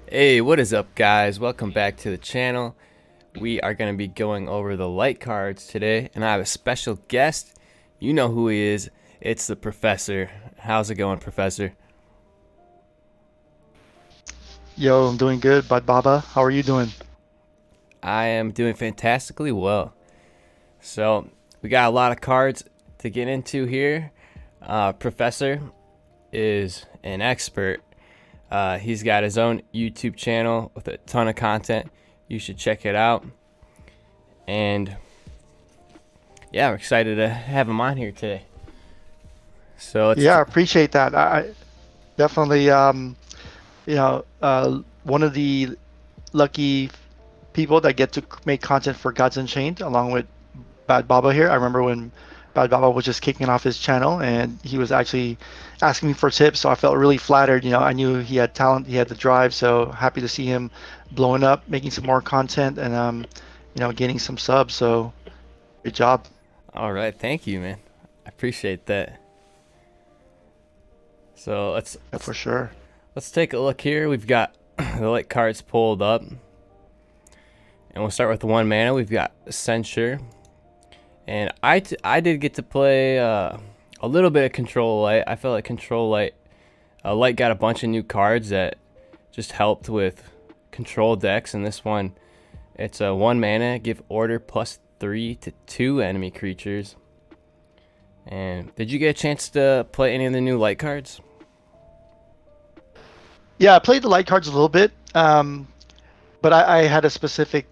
Hey, what is up, guys? Welcome back to the channel. We are going to be going over the light cards today, and I have a special guest. You know who he is. It's the Professor. How's it going, Professor? Yo, I'm doing good, Bud Baba. How are you doing? I am doing fantastically well. So, we got a lot of cards to get into here. Professor is an expert. He's got his own YouTube channel with a ton of content. You should check it out. And yeah, we're excited to have him on here today. So Yeah, I appreciate that. I definitely, one of the lucky people that get to make content for Gods Unchained, along with Bad Baba here. I remember when Bad Baba was just kicking off his channel, and he was actually asking me for tips. So I felt really flattered. I knew he had talent, he had the drive. So happy to see him blowing up, making some more content, and gaining some subs. So good job. all right, thank you, man. I appreciate that. So let's Yeah, let's for sure. let's take a look here. We've got the light cards pulled up, and we'll start with the one mana. We've got Censure, and I did get to play a little bit of Control Light. I felt like Control Light Light got a bunch of new cards that just helped with control decks. And this one, it's a one mana, give order +3 to 2 enemy creatures. And did you get a chance to play any of the new light cards? Yeah, I played the light cards a little bit, but I had a specific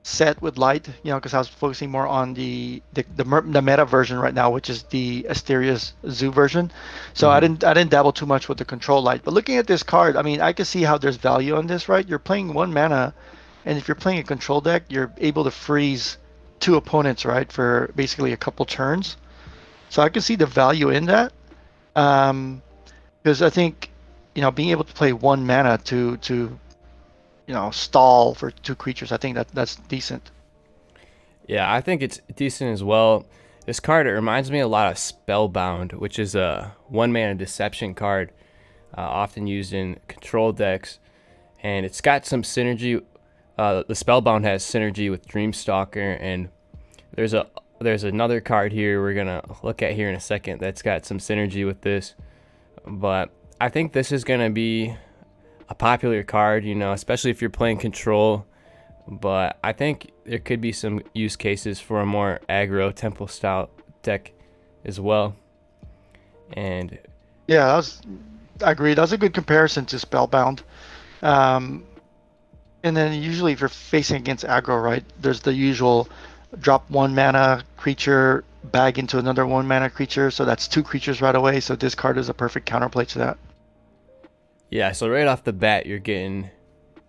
set with light, because I was focusing more on the meta version right now, which is the Asterius Zoo version. So I Mm-hmm. didn't dabble too much with the control light. But looking at this card, I mean, I can see how there's value on this, right? You're playing one mana, and if you're playing a control deck, you're able to freeze two opponents, right, for basically a couple turns. So I can see the value in that. Um, because I think, being able to play one mana to stall for two creatures. I think that's decent. Yeah, I think it's decent as well. This card, it reminds me a lot of Spellbound, which is a one mana deception card, often used in control decks. And it's got some synergy. The Spellbound has synergy with Dreamstalker, and there's a there's another card here we're gonna look at here in a second that's got some synergy with this. But I think this is gonna be a popular card, especially if you're playing control. But I think there could be some use cases for a more aggro tempo style deck as well. And Yeah, I agree. That's a good comparison to Spellbound. Um, and then usually if you're facing against aggro, right, there's the usual drop one mana creature, bag into another one mana creature. So that's two creatures right away. So this card is a perfect counterplay to that. yeah, so right off the bat, you're getting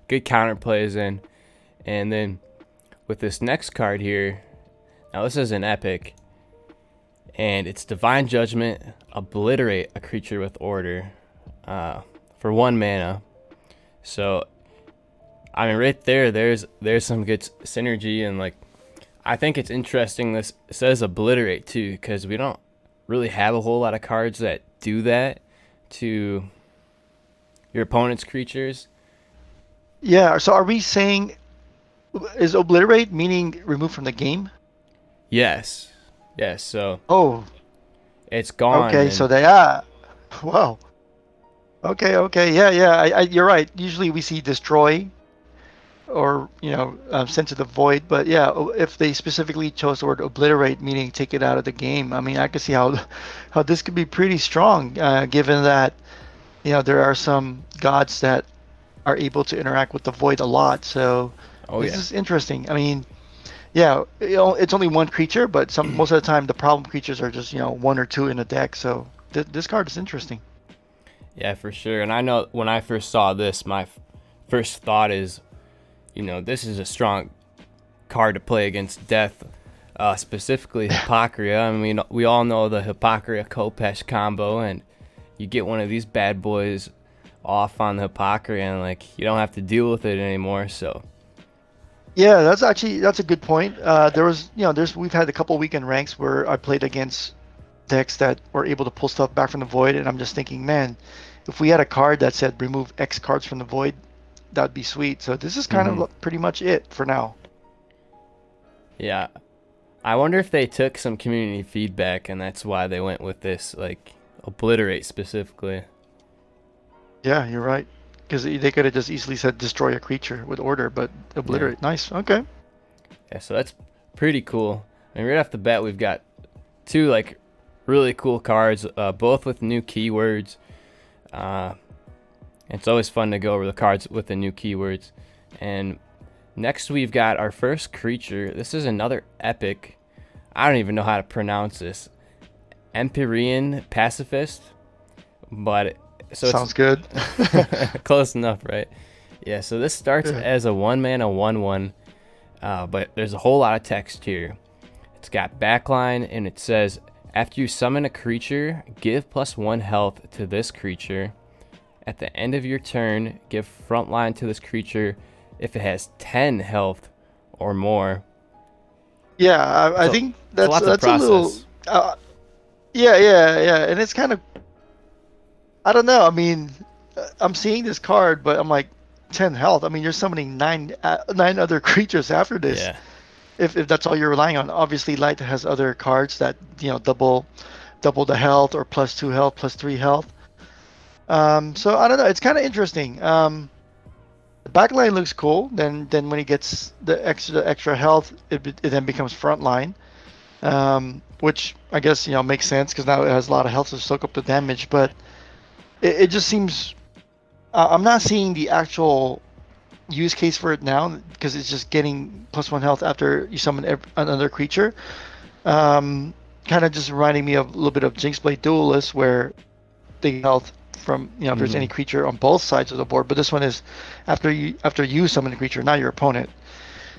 good counterplays in. And then with this next card here, now this is an epic, and it's Divine Judgment, obliterate a creature with order for one mana. So I mean, right there, there's some good synergy, and like I think it's interesting. This says obliterate too, because we don't really have a whole lot of cards that do that to your opponent's creatures. Yeah. So are we saying is obliterate meaning removed from the game? Yes, yes. So Oh, it's gone, okay. So and they are. Wow. Okay. Okay. Yeah. Yeah. You're right. Usually we see destroy or sent to the void. But yeah, if they specifically chose the word obliterate, meaning take it out of the game, I mean, I could see how this could be pretty strong, given that there are some gods that are able to interact with the void a lot. So oh this yeah, is interesting. I mean, yeah, it's only one creature, but most of the time the problem creatures are just one or two in a deck. So this card is interesting. yeah, for sure. And I know when I first saw this, my first thought is, this is a strong card to play against death, specifically Hypocria. I mean, we all know the Hypocria Kopesh combo, and you get one of these bad boys off on the Hypocria, and like you don't have to deal with it anymore. So Yeah, that's a good point. There was we've had a couple weekend ranks where I played against decks that were able to pull stuff back from the void, and I'm just thinking, man, if we had a card that said remove X cards from the void, that'd be sweet. So this is kind Mm-hmm. of pretty much it for now. Yeah. I wonder if they took some community feedback and that's why they went with this, like, Obliterate specifically. Yeah, you're right. Because they could have just easily said destroy a creature with order, but Yeah. obliterate. Nice. Okay. Yeah, so that's pretty cool. And right off the bat, we've got two, like, really cool cards, both with new keywords. Uh, it's always fun to go over the cards with the new keywords. And next, we've got our first creature. This is another epic. I don't even know how to pronounce this. Empirian Pacifist. But so Sounds good. it's close enough, right? Yeah, so this starts Yeah. as a 1-mana 1/1. But there's a whole lot of text here. It's got backline, and it says, after you summon a creature, give +1 health to this creature. At the end of your turn, give frontline to this creature if it has 10 health or more. Yeah, I So think it's that's lots of that's a little. process. Yeah, and it's kind of. I don't know. I mean, I'm seeing this card, but I'm like, 10 health. I mean, you're summoning nine other creatures after this. Yeah. If that's all you're relying on. Obviously, Light has other cards that double the health or +2 health, +3 health. So I don't know. It's kind of interesting. The backline looks cool. Then when he gets the extra health, it then becomes frontline. Which I guess makes sense because now it has a lot of health to soak up the damage. But it just seems I'm not seeing the actual use case for it now because it's just getting +1 health after you summon another creature. Kind of just reminding me of a little bit of Jinxblade Duelist where the health from if there's any Hmm. creature on both sides of the board, but this one is after you summon a creature, not your opponent.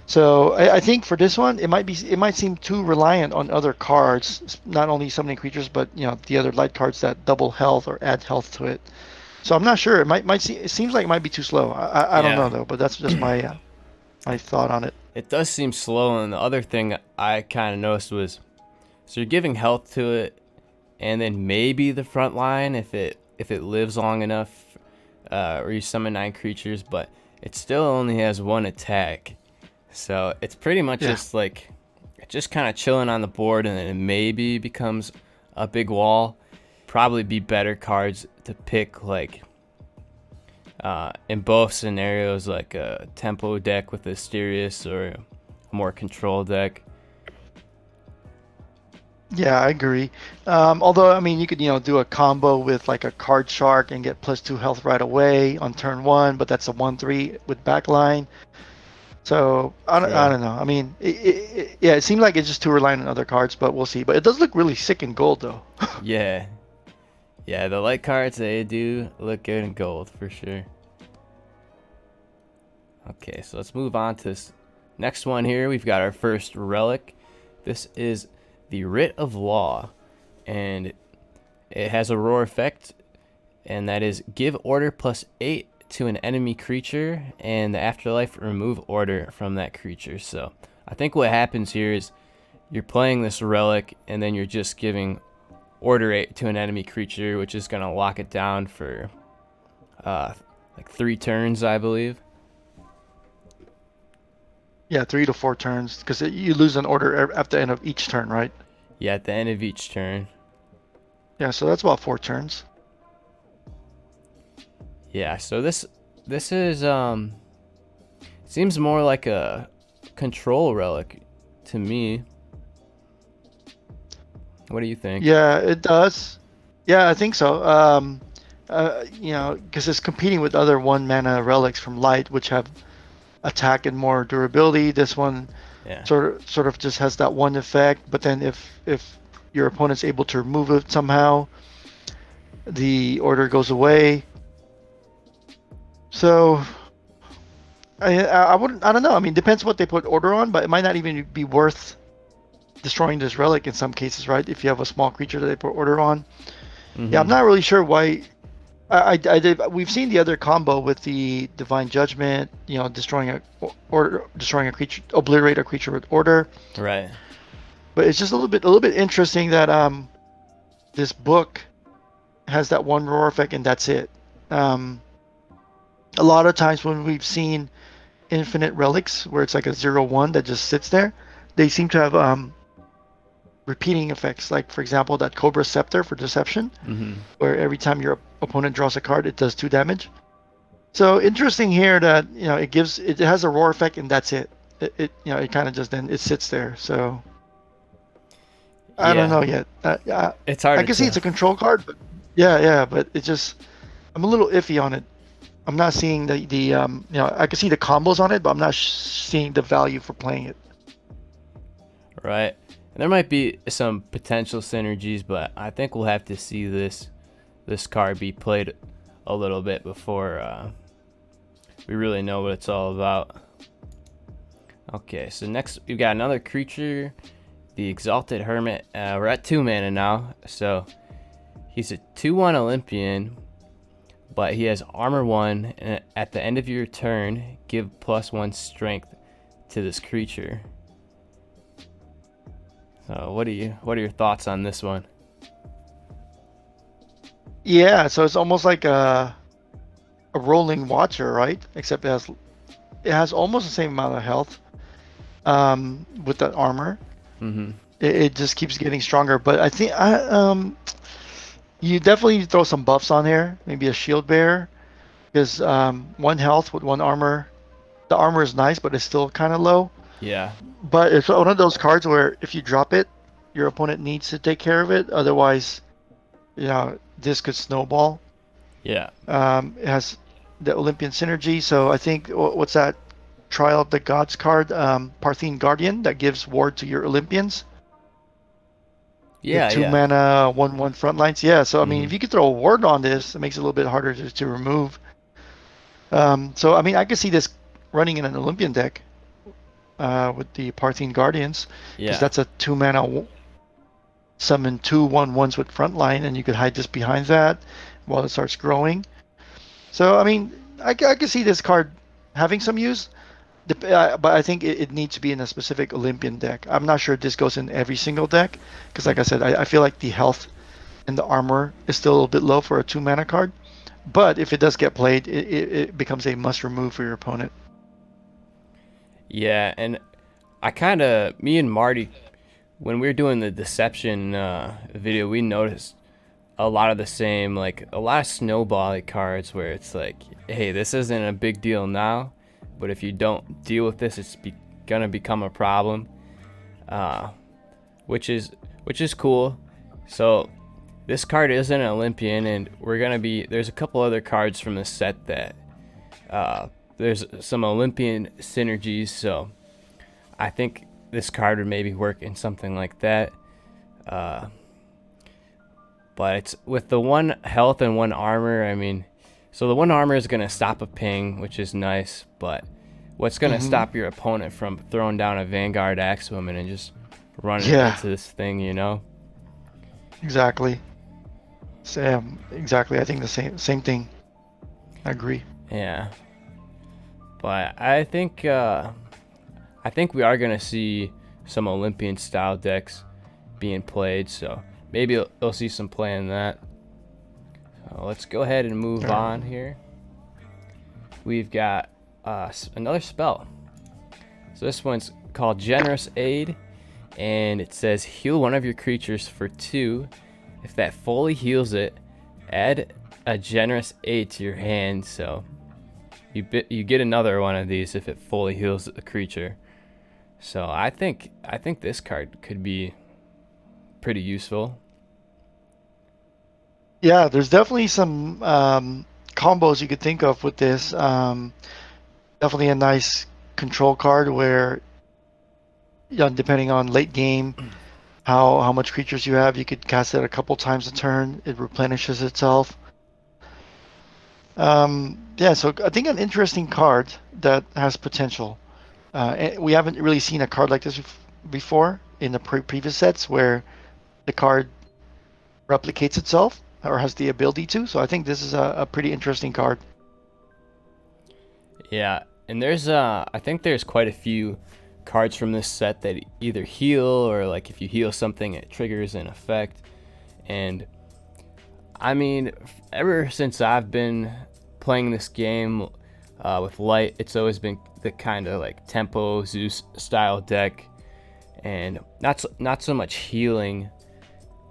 So I think for this one, it might seem too reliant on other cards, not only summoning creatures, but the other light cards that double health or add health to it. So I'm not sure. It seems like it might be too slow. I don't know Yeah. though, but that's just my thought on it. It does seem slow, and the other thing I kind of noticed was, so you're giving health to it, and then maybe the front line if it lives long enough, or you summon 9 creatures, but it still only has 1 attack. So it's pretty much Yeah. just kind of chilling on the board, and then it maybe becomes a big wall. Probably be better cards to pick, like, in both scenarios, like a tempo deck with Asterius or a more control deck. Yeah, I agree. Although, I mean, you could, do a combo with like a card shark and get +2 health right away on turn one, but that's a 1/3 with backline. So I True. don't know. I mean, yeah, it seems like it's just too reliant on other cards, but we'll see. But it does look really sick in gold, though. Yeah. Yeah, the light cards, they do look good in gold for sure. Okay, so let's move on to this next one here. We've got our first relic. This is the Writ of Law, and it has a roar effect, and that is give order +8 to an enemy creature, and the afterlife remove order from that creature. So I think what happens here is you're playing this relic, and then you're just giving order 8 to an enemy creature, which is going to lock it down for like 3 turns, I believe. Yeah, 3 to 4 turns because you lose an order at the end of each turn, right? Yeah, at the end of each turn. Yeah, so that's about 4 turns. Yeah, so this is seems more like a control relic to me. What do you think? Yeah, it does. Yeah, I think so. Because it's competing with other 1 mana relics from Light, which have attack and more durability. This one Yeah. sort of just has that one effect, but then if your opponent's able to remove it somehow, the order goes away. So I wouldn't. I don't know. I mean, depends what they put order on, but it might not even be worth destroying this relic in some cases, right? If you have a small creature that they put order on. Yeah, I'm Mhm. not really sure why. I did. We've seen the other combo with the Divine Judgment, destroying a creature, obliterate a creature with order. Right. But it's just a little bit interesting that this book has that one roar effect and that's it. A lot of times when we've seen infinite relics where it's like a 0/1 that just sits there, they seem to have repeating effects. Like for example, that Cobra Scepter for Deception, Mm-hmm. where every time your opponent draws a card, it does 2 damage. So interesting here that it has a roar effect and that's it. It kind of just then it sits there. So I don't Yeah, know yet. it's hard I to can see tell. it's a control card, but yeah, but it just I'm a little iffy on it. I'm not seeing the I can see the combos on it, but I'm not seeing the value for playing it. Right. And there might be some potential synergies, but I think we'll have to see this card be played a little bit before we really know what it's all about. Okay, so next we've got another creature, the Exalted Hermit. We're at 2 mana now, so he's a 2/1 Olympian, but he has armor 1, and at the end of your turn, give +1 strength to this creature. So what are your thoughts on this one? Yeah, so it's almost like a rolling watcher, right? Except it has almost the same amount of health with that armor. Mm-hmm. It just keeps getting stronger. But I think you definitely need to throw some buffs on here. Maybe a shield bearer, because 1 health with 1 armor. The armor is nice, but it's still kind of low. Yeah. But it's one of those cards where if you drop it, your opponent needs to take care of it. Otherwise, this could snowball. Yeah. It has the Olympian synergy. So I think what's that? Trial of the Gods card, Parthine Guardian, that gives ward to your Olympians. The Yeah, two yeah. mana 1/1 front lines. Yeah, so I mean, Mm-hmm. if you could throw a ward on this, it makes it a little bit harder to remove. So I mean, I could see this running in an Olympian deck with the Parthene Guardians, because Yeah. that's a 2 mana summon 2/1/1s with front line, and you could hide just behind that while it starts growing. So I mean, I could see this card having some use. But I think it needs to be in a specific Olympian deck. I'm not sure this goes in every single deck, because like I said, I feel like the health and the armor is still a little bit low for a 2 mana card. But if it does get played, it becomes a must remove for your opponent. Yeah, and me and Marty, when we were doing the deception video, we noticed a lot of the same, like a lot of snowball cards where it's like, hey, this isn't a big deal now, but if you don't deal with this, gonna become a problem, uh, which is cool. So this card is an Olympian, and there's a couple other cards from the set that there's some Olympian synergies. So I think this card would maybe work in something like that. Uh, but it's with the 1 health and 1 armor. I mean, so the 1 armor is gonna stop a ping, which is nice. But what's gonna Hmm. stop your opponent from throwing down a Vanguard Axewoman and just running Yeah, into this thing? You know? exactly. Sam, exactly. I think the same thing. I agree. Yeah. But I think we are gonna see some Olympian style decks being played. So maybe you'll see some play in that. Let's go ahead and move Or, on here. We've got another spell. So this one's called Generous Aid, and it says heal one of your creatures for 2. If that fully heals it, add a Generous Aid to your hand. So you get another one of these if it fully heals the creature. So I think this card could be pretty useful. yeah, there's definitely some combos you could think of with this. Definitely a nice control card where, depending on late game, how much creatures you have, you could cast it a couple times a turn. It replenishes itself. Yeah, so I think an interesting card that has potential. We haven't really seen a card like this before in the previous sets where the card replicates itself or has the ability to. So I think this is a pretty interesting card. Yeah, and I think there's quite a few cards from this set that either heal, or like if you heal something it triggers an effect. And I mean, ever since I've been playing this game, With light, it's always been the kind of like tempo Zeus style deck, and not so much healing.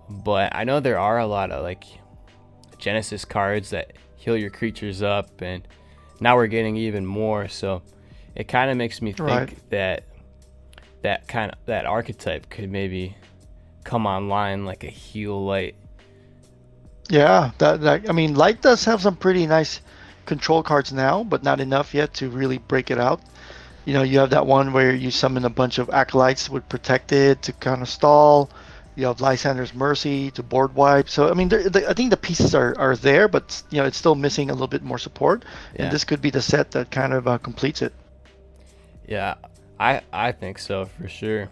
But I know there are a lot of like Genesis cards that heal your creatures up, and now we're getting even more. So it kind of makes me Right. think that that archetype could maybe come online like a heal light. Yeah, that I mean, Light does have some pretty nice control cards now, but not enough yet to really break it out. You know, you have that one where you summon a bunch of acolytes with protected to kind of stall. You have Lyxander's Mercy to board wipe. So I mean, I think the pieces are there, but you know, it's still missing a little bit more support. And Yeah, this could be the set that kind of completes it. yeah, I think so for sure.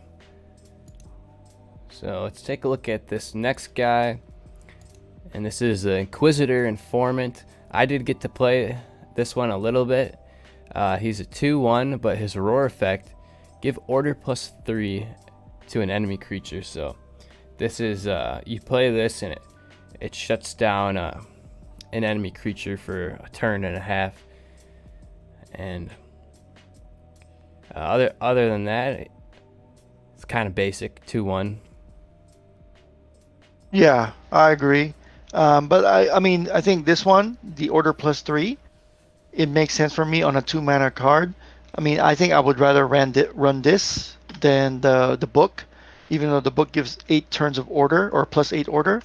So let's take a look at this next guy, and this is the Inquisitor Informant. I did get to play this one a little bit. He's a 2/1, but his roar effect, give order +3 to an enemy creature. So this is you play this and it shuts down an enemy creature for a turn and a half. And other than that, it's kind of basic 2/1. Yeah, I agree. But I mean, I think this one, the order +3, it makes sense for me on a 2 mana card. I mean, I think I would rather run this than the book, even though the book gives 8 turns of order or +8 order.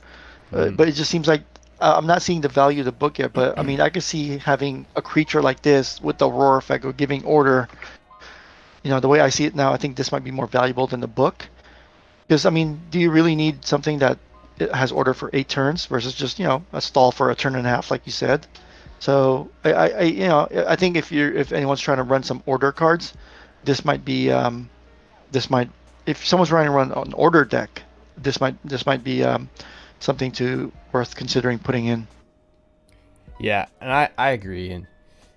Mhm. But it just seems like I'm not seeing the value of the book yet. But I mean, I could see having a creature like this with the roar effect of giving order. You know, the way I see it now, I think this might be more valuable than the book. Because I mean, do you really need something that it has order for 8 turns versus just a stall for a turn and a half, like you said? So I think if anyone's trying to run some order cards, this might be this might if someone's trying to run an order deck, this might be something to worth considering putting in. Yeah, and I agree. And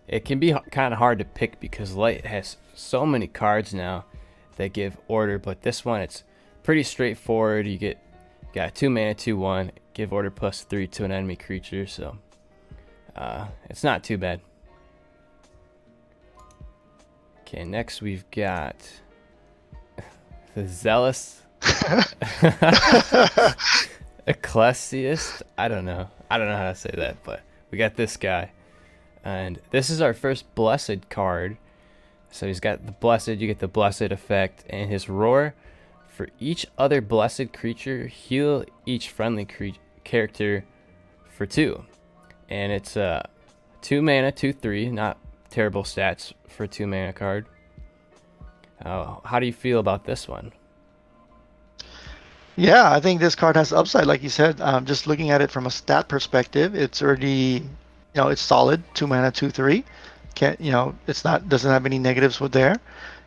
it can be kind of hard to pick because light has so many cards now that give order, but this one it's pretty straightforward. You got 2 mana 2/1, give order +3 to an enemy creature, so it's not too bad. Okay, next we've got the Zealous Ecclesiast. I don't know how to say that, but we got this guy, and this is our first blessed card. So he's got the blessed, you get the blessed effect, and his roar, for each other blessed creature, heal each friendly character for 2. And it's 2 mana 2/3, not terrible stats for a 2 mana card. How do you feel about this one? Yeah, I think this card has upside, like you said. Just looking at it from a stat perspective, it's already, it's solid. 2 mana 2/3. Can't, it's not doesn't have any negatives with there,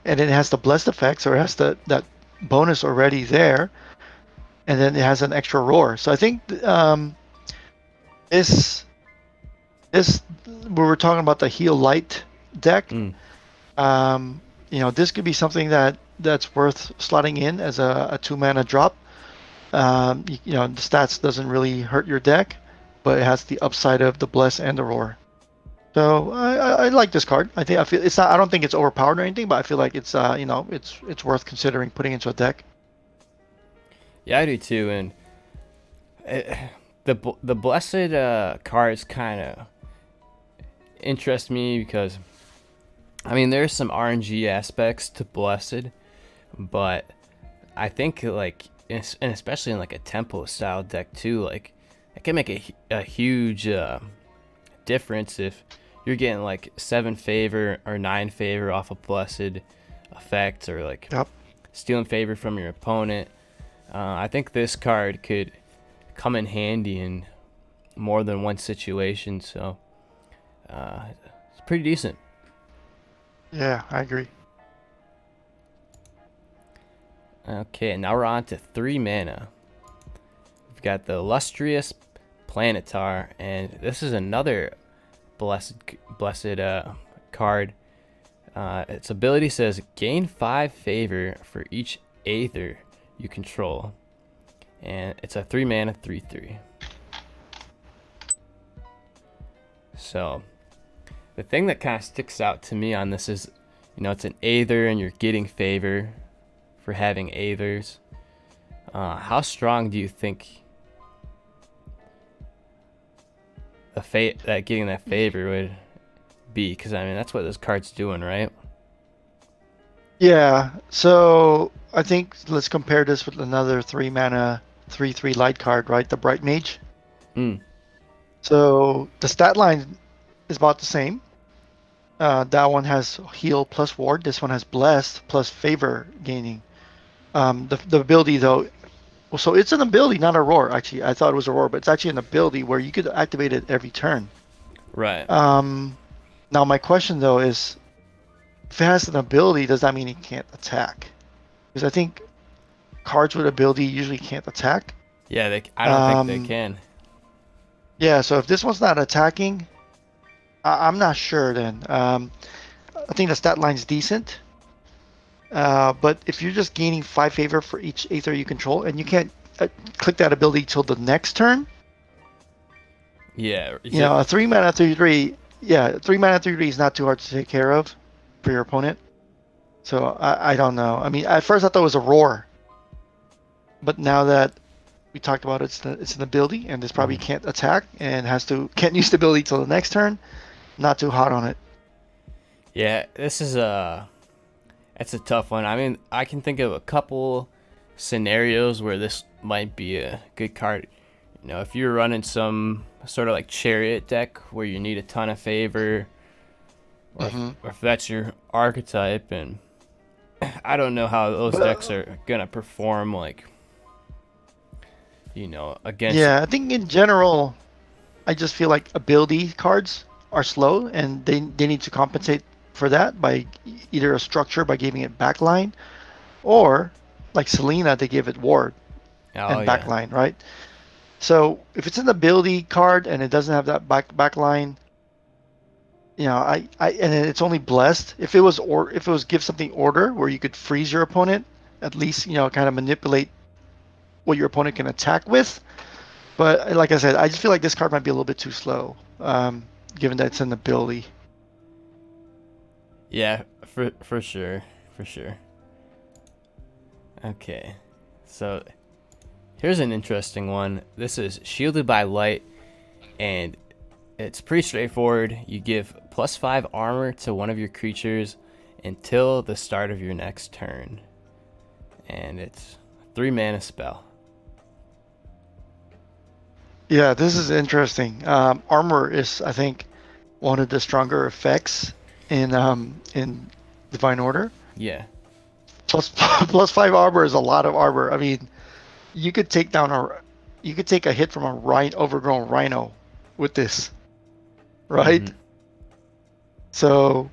and it has the blessed effect, so it has that bonus already there, and then it has an extra roar. So I think this this we were talking about the heal light deck. Mm. This could be something that's worth slotting in as a 2 mana drop. The stats doesn't really hurt your deck, but it has the upside of the bless and the roar. So I like this card. I feel it's not. I don't think it's overpowered or anything, but I feel like it's worth considering putting into a deck. Yeah, I do too. And the blessed cards kind of interest me because I mean there's some RNG aspects to blessed, but I think like and especially in like a tempo style deck too, like it can make a huge difference if you're getting like 7 favor or 9 favor off a blessed effect, or like Yep. stealing favor from your opponent. I think this card could come in handy in more than one situation, so it's pretty decent. Yeah, I agree. Okay, now we're on to 3 mana. We've got the Illustrious Planetary, and this is another blessed card. Its ability says gain 5 favor for each Aether you control, and it's a 3 mana 3/3. So The thing that kind of sticks out to me on this is, it's an Aether and you're getting favor for having Aethers. How strong do you think that getting that favor would be? Because I mean, that's what this card's doing, right? Yeah, so I think let's compare this with another 3 mana, 3/3 light card, right? The Bright Mage. Mm. So the stat line is about the same. That one has heal plus ward. This one has blessed plus favor gaining. The ability though, well, so it's an ability, not a roar. Actually, I thought it was a roar, but it's actually an ability where you could activate it every turn. Right. Now my question though is, if it has an ability, does that mean it can't attack? Because I think cards with ability usually can't attack. Yeah, I don't think they can. Yeah, so if this one's not attacking, I'm not sure then. I think the stat line's decent. But if you're just gaining 5 favor for each Aether you control, and you can't click that ability till the next turn, Yeah. a 3 mana 3/3, yeah, 3 mana 3/3 is not too hard to take care of for your opponent. So I don't know. I mean, at first I thought it was a roar, but now that we talked about it, it's an ability, and this probably can't attack and can't use the ability till the next turn. Not too hot on it. Yeah, it's a tough one. I mean, I can think of a couple scenarios where this might be a good card. If you're running some sort of like chariot deck where you need a ton of favor, or if that's your archetype, and I don't know how those decks are gonna perform, like, against. Yeah, I think in general, I just feel like ability cards are slow, and they need to compensate for that by either a structure by giving it backline, or like Selena, they give it ward and Yeah. backline, right? So if it's an ability card and it doesn't have that backline, and it's only blessed. If it was give something order where you could freeze your opponent, at least kind of manipulate what your opponent can attack with. But like I said, I just feel like this card might be a little bit too slow, given that it's an ability. Yeah, for sure, for sure. Okay, so here's an interesting one. This is Shielded by Light, and it's pretty straightforward. You give +5 armor to one of your creatures until the start of your next turn, and it's a 3 mana spell. Yeah, this is interesting. Armor is, I think, one of the stronger effects in Divine Order. Yeah. +5 armor is a lot of armor. I mean, you could take a hit from a overgrown rhino with this, right? Mm-hmm. So,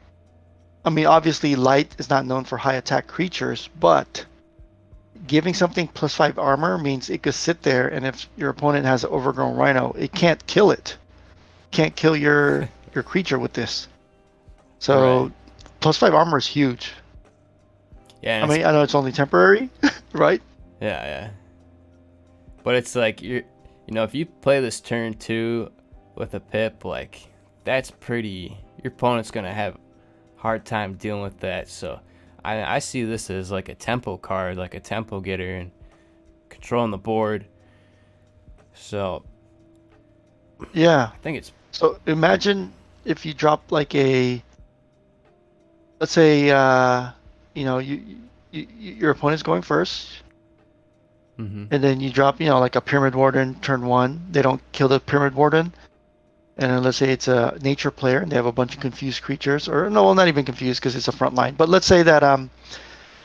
I mean, obviously, light is not known for high attack creatures, but giving something +5 armor means it could sit there, and if your opponent has an overgrown rhino, it can't kill it. Can't kill your creature with this. So, Right. +5 armor is huge. Yeah. I mean, I know it's only temporary, right? Yeah. But it's like if you play this turn 2 with a pip, like, that's pretty. Your opponent's gonna have a hard time dealing with that. So I see this as like a tempo card, like a tempo getter, and controlling the board. So Yeah. I think it's. So imagine if you drop like let's say, your opponent's going first, Mm-hmm. and then you drop, like a Pyramid Warden turn 1. They don't kill the Pyramid Warden, and then let's say it's a nature player and they have a bunch of confused creatures, or no, well, not even confused because it's a front line. But let's say that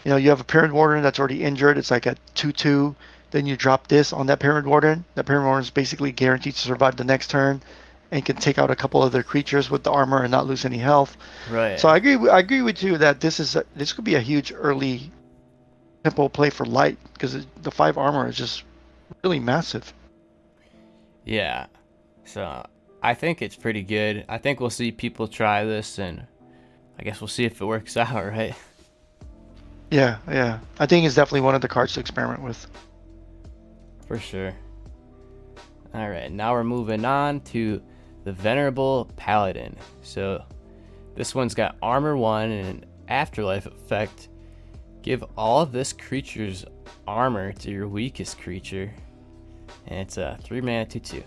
you have a Pyramid Warden that's already injured. It's like a 2/2. Then you drop this on that Pyramid Warden. That Pyramid Warden is basically guaranteed to survive the next turn, and can take out a couple other creatures with the armor and not lose any health. Right. So I agree with you that this could be a huge early tempo play for light, because the 5 armor is just really massive. Yeah. So I think it's pretty good. I think we'll see people try this, and I guess we'll see if it works out, right? Yeah. I think it's definitely one of the cards to experiment with. For sure. All right, now we're moving on to the Venerable Paladin. So This one's got armor 1 and an afterlife effect. Give all of this creature's armor to your weakest creature. And it's a 3 mana 2/2.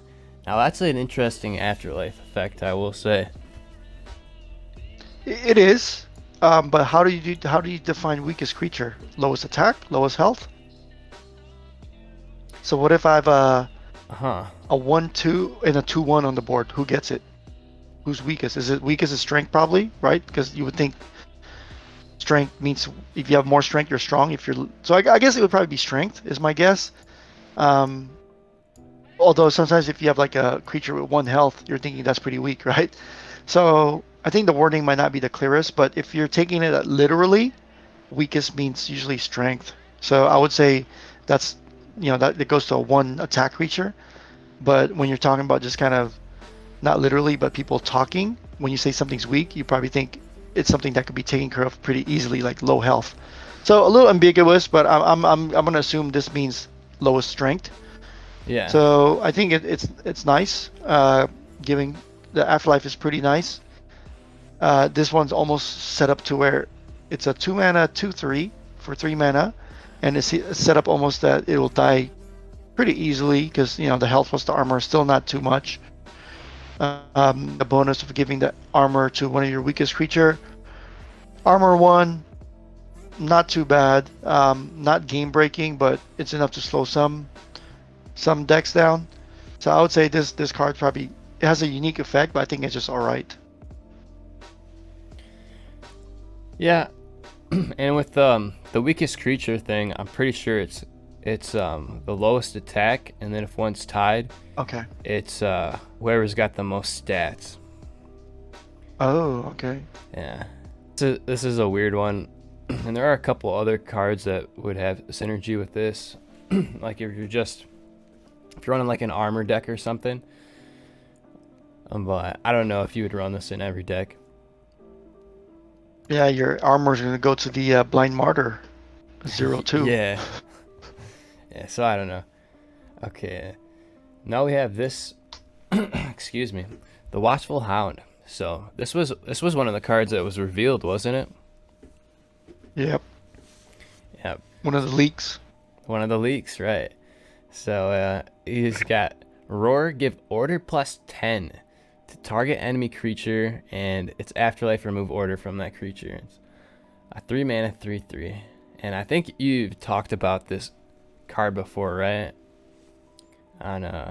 Now that's an interesting afterlife effect, I will say. It is, but how do you define weakest creature? Lowest attack, lowest health. So what if I have a 1/2 and a 2/1 on the board? Who gets it? Who's weakest? Is it weakest is strength probably, right? Because you would think strength means if you have more strength, you're strong. So I guess it would probably be strength is my guess. Although sometimes if you have like a creature with 1 health, you're thinking that's pretty weak, right? So I think the wording might not be the clearest, but if you're taking it literally, weakest means usually strength. So I would say that's, that it goes to a 1 attack creature. But when you're talking about just kind of not literally, but people talking, when you say something's weak, you probably think it's something that could be taken care of pretty easily, like low health. So a little ambiguous, but I'm gonna assume this means lowest strength. Yeah. So I think it's nice. Giving the afterlife is pretty nice. This one's almost set up to where it's a 2 mana 2/3 for 3 mana, and it's set up almost that it will die pretty easily because the health plus the armor is still not too much. The bonus of giving the armor to one of your weakest creature. Armor 1, not too bad. Not game breaking, but it's enough to slow some decks down. So I would say this card probably it has a unique effect, but I think it's just all right. Yeah, and with the weakest creature thing, I'm pretty sure it's the lowest attack, and then if one's tied, Okay. it's whoever's got the most stats. Oh, okay. Yeah, this is a weird one, and there are a couple other cards that would have synergy with this, like if you're running like an armor deck or something. But I don't know if you would run this in every deck. Yeah, your armor's gonna go to the blind martyr, 0/2. Yeah. Yeah. So I don't know. Okay. Now we have this. Excuse me. The Watchful Hound. So this was one of the cards that was revealed, wasn't it? Yep. Yep. One of the leaks. One of the leaks, right? So he's got Roar, give order +10 to target enemy creature, and its afterlife remove order from that creature. It's a 3 mana 3/3, and I think you've talked about this card before, right?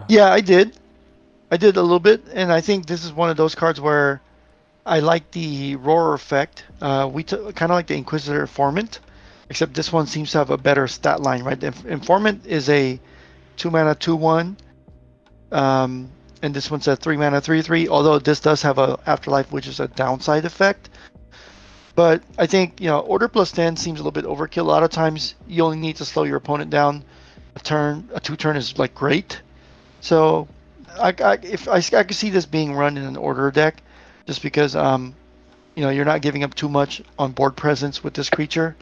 Yeah, I did a little bit, and I think this is one of those cards where I like the roar effect. We took kind of like the Inquisitor Informant, except this one seems to have a better stat line, right? The Informant is a 2 mana 2/1, and this one's a 3 mana 3/3. Although this does have a afterlife, which is a downside effect. But I think order +10 seems a little bit overkill. A lot of times you only need to slow your opponent down a 2-turn is like great. So I could see this being run in an order deck, just because you're not giving up too much on board presence with this creature,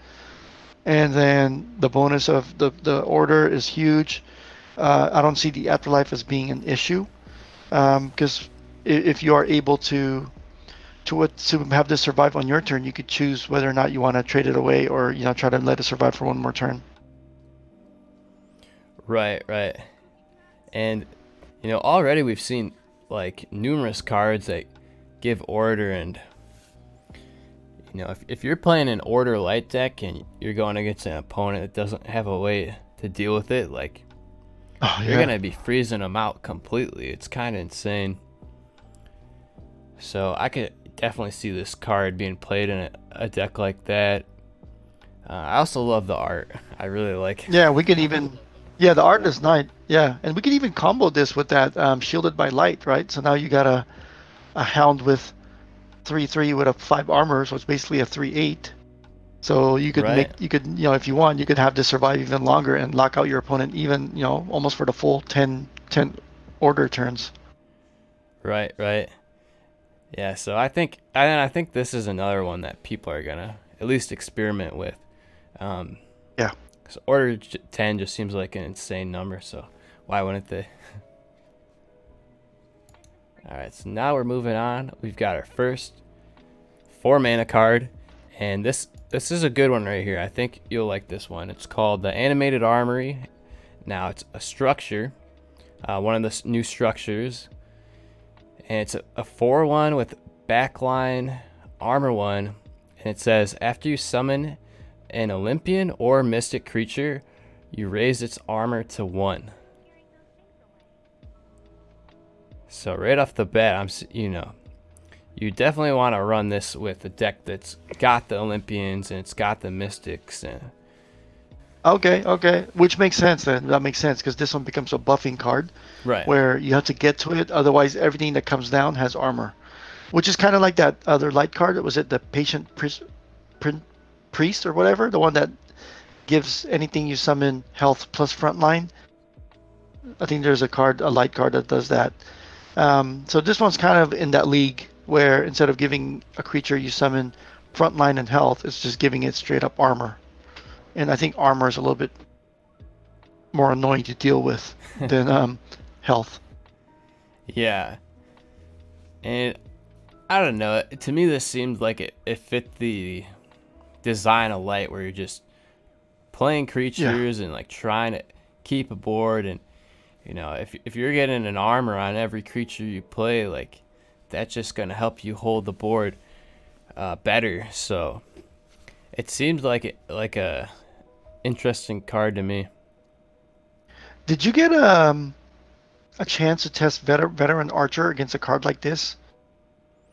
and then the bonus of the order is huge. I don't see the afterlife as being an issue, because if you are able to have this survive on your turn, you could choose whether or not you want to trade it away or try to let it survive for one more turn. Right. And already we've seen like numerous cards that give order, and if you're playing an order light deck and you're going against an opponent that doesn't have a way to deal with it, like you're gonna be freezing them out completely. It's kind of insane. So I could definitely see this card being played in a deck like that. I also love the art. I really like. Yeah, we can even. Yeah, the art is nice. Yeah, and we can even combo this with that shielded by light, right? So now you got a hound with 3/3 with a 5 armor, so it's basically a 3/8. So you could if you want, you could have this survive even longer and lock out your opponent even almost for the full 10 order turns. Right. Yeah, so I think this is another one that people are gonna at least experiment with. Yeah. So order 10 just seems like an insane number, so why wouldn't they? All right, so now we're moving on. We've got our first 4 mana card, and this is a good one right here. I think you'll like this one. It's called the Animated Armory. Now it's a structure, one of the new structures, and it's a 4/1 with backline armor 1, and it says after you summon an Olympian or mystic creature, you raise its armor to 1. So right off the bat, you definitely want to run this with a deck that's got the Olympians and it's got the mystics. And Okay. Which makes sense then. That makes sense because this one becomes a buffing card. right. Where you have to get to it. Otherwise, everything that comes down has armor. Which is kind of like that other light card. Was it the Patient Priest or whatever? The one that gives anything you summon health plus frontline. I think there's a light card that does that. So this one's kind of in that league where instead of giving a creature you summon frontline and health, it's just giving it straight up armor. And I think armor is a little bit more annoying to deal with than health. Yeah. And I don't know. To me, this seemed like it fit the design of Light, where you're just playing creatures and like trying to keep a board. And if you're getting an armor on every creature you play, like that's just gonna help you hold the board better. So it seems like a interesting card to me. Did you get a chance to test veteran archer against a card like this?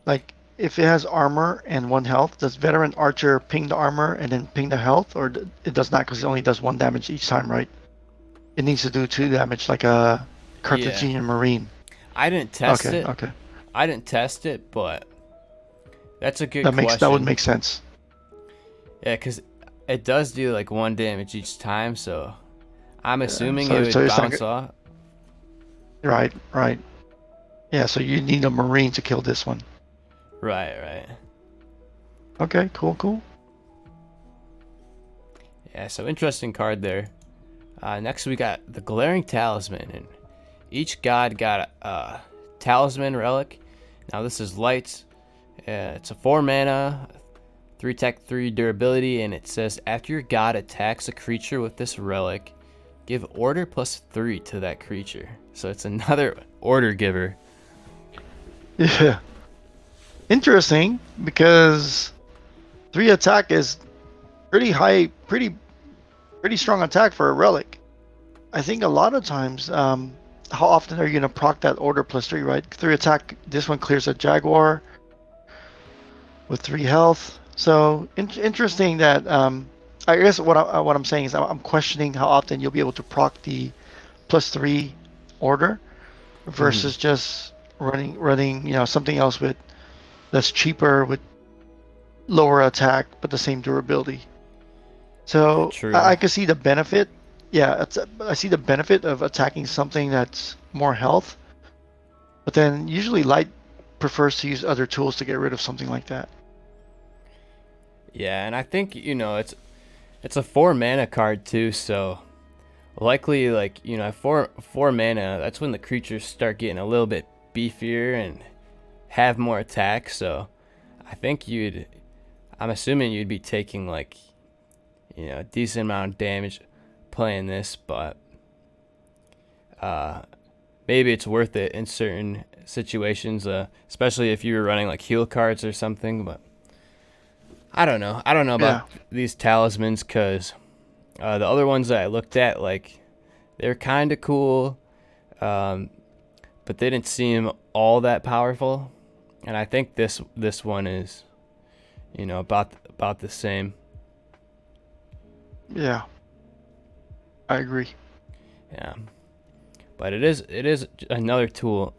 Like, if it has armor and 1 health, does veteran archer ping the armor and then ping the health, or it does not because it only does 1 damage each time, right? It needs to do 2 damage like a Carthaginian Marine. I didn't test it. Okay. I didn't test it, but that's a good question. That would make sense. Yeah, because it does do like 1 damage each time, so I'm assuming it would bounce off. Right. Yeah, so you need a Marine to kill this one. Right. Okay, cool. Yeah, so interesting card there. Next we got the Glaring Talisman, and each god got a Talisman relic. Now this is lights. It's a 4 mana, 3 tech, 3 durability, and it says after your god attacks a creature with this relic, give order +3 to that creature. So it's another order giver. Yeah. Interesting, because 3 attack is pretty high, pretty strong attack for a relic. I think a lot of times, how often are you going to proc that order +3, right? 3 attack, this one clears a Jaguar with 3 health. So interesting that, I guess what I'm saying is I'm questioning how often you'll be able to proc the +3 order versus just running something else that's cheaper with lower attack but the same durability. So I can see the benefit. Yeah, I see the benefit of attacking something that's more health, but then usually Light prefers to use other tools to get rid of something like that. Yeah, and I think it's a 4 mana card too, so likely four mana, that's when the creatures start getting a little bit beefier and have more attack. So I think I'm assuming you'd be taking a decent amount of damage playing this, but maybe it's worth it in certain situations, especially if you were running like heal cards or something. But I don't know about these talismans, because the other ones that I looked at, they're kind of cool, but they didn't seem all that powerful. And I think this one is about the same. Yeah, I agree. Yeah, but it is another tool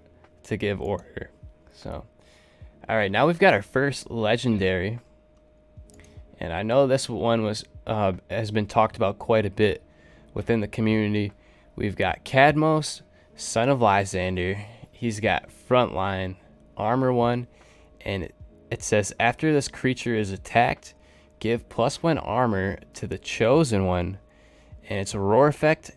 to give order. So all right, now we've got our first legendary, and I know this one has been talked about quite a bit within the community. We've got Cadmos, son of Lyxander. He's got frontline armor 1, and it says after this creature is attacked, give +1 armor to the chosen one, and it's a roar effect.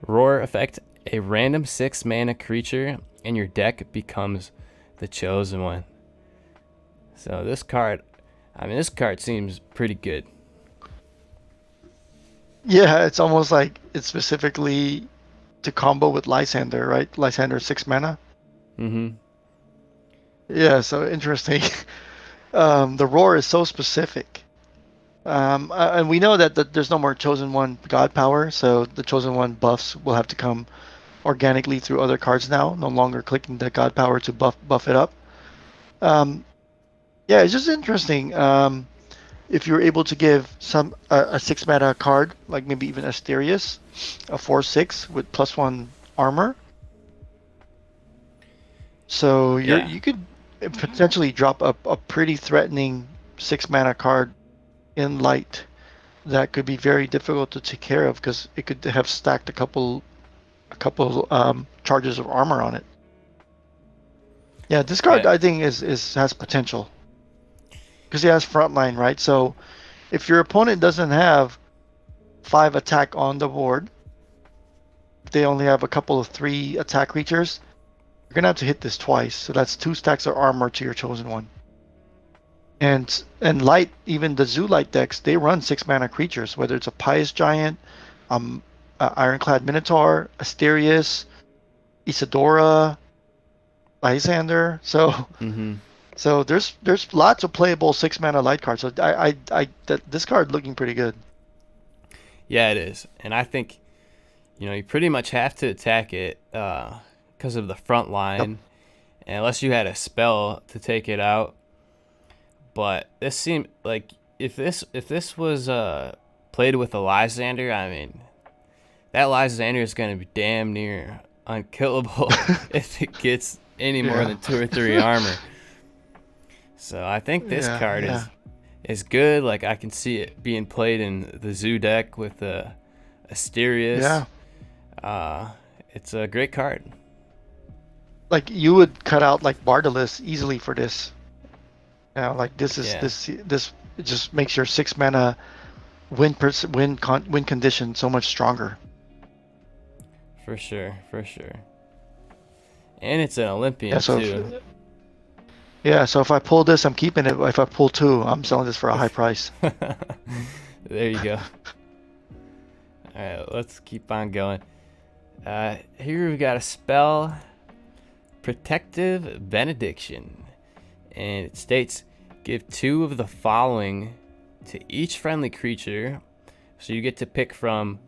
Roar effect. A random 6 mana creature in your deck becomes the chosen one. So this card, I mean, this card seems pretty good. Yeah, it's almost like it's specifically to combo with Lysander, right? Lysander 6 mana. Mm-hmm. Yeah, so interesting. The roar is so specific. And we know that there's no more Chosen One God power, so the Chosen One buffs will have to come organically through other cards now, no longer clicking the God power to buff it up. Um, yeah, it's just interesting. If you're able to give some a 6 mana card, like maybe even Asterius, a 4/6 with +1 armor, so Yeah. you could potentially drop a pretty threatening 6 mana card in light that could be very difficult to take care of because it could have stacked a couple charges of armor on it. Yeah, this card Yeah. I think is has potential because he has frontline, right? So if your opponent doesn't have 5 attack on the board, if they only have a couple of 3 attack creatures, you're gonna have to hit this twice. So that's 2 stacks of armor to your chosen one. And light, even the Zoo Light decks, they run 6 mana creatures, whether it's a Pious Giant, Ironclad Minotaur, Asterius, Isadora, Lysander. So Mm-hmm. so there's lots of playable 6 mana light cards. So this card looking pretty good. Yeah, it is. And I think, you pretty much have to attack it because of the front Yep. line, unless you had a spell to take it out. But this seemed like if this was played with a Lysander, I mean, that Lysander is going to be damn near unkillable if it gets any more Yeah. than 2 or 3 armor. So I think this Yeah, card yeah. is good. Like I can see it being played in the Zoo deck with the Asterius. Yeah. It's a great card. Like you would cut out like Bardalus easily for this. Like Yeah, this it just makes your 6 mana win condition so much stronger. for sure, for sure. And it's an Yeah, Olympian so too. so if I pull this, I'm keeping it. If I pull 2, I'm selling this for a high price. There you go. All right, let's keep on going. Here we've got a spell, Protective Benediction, and it states, give 2 of the following to each friendly creature. So you get to pick from,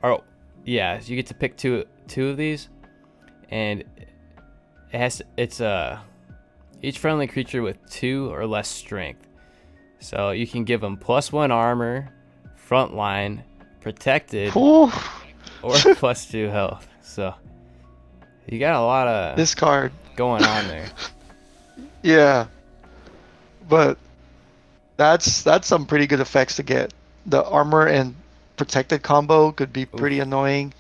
or yeah, so you get to pick two of these, and it's each friendly creature with 2 or less strength. So you can give them +1 armor, frontline, protected, Ooh, or +2 health. So you got a lot of this card. going on there. Yeah, but that's some pretty good effects to get. The armor and protected combo could be pretty Oof. annoying,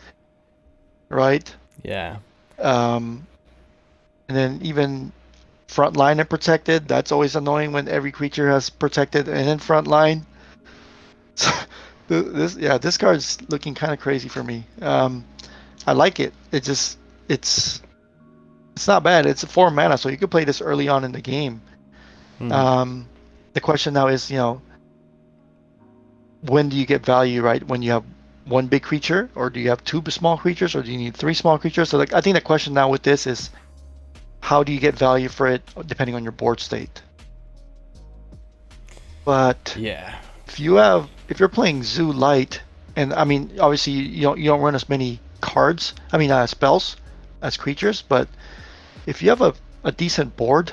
right? Yeah. Um, and then even frontline and protected, that's always annoying when every creature has protected and then frontline. This card's looking kind of crazy for me. I like it. It's it's not bad. It's a 4 mana, so you could play this early on in the game. Mhm. The question now is, when do you get value, right? When you have 1 big creature, or do you have 2 small creatures, or do you need 3 small creatures? So like, I think the question now with this is, how do you get value for it depending on your board state? But Yeah. if you're playing Zoo Light, and I mean, obviously you don't run as many cards, I mean spells as creatures, but if you have a decent board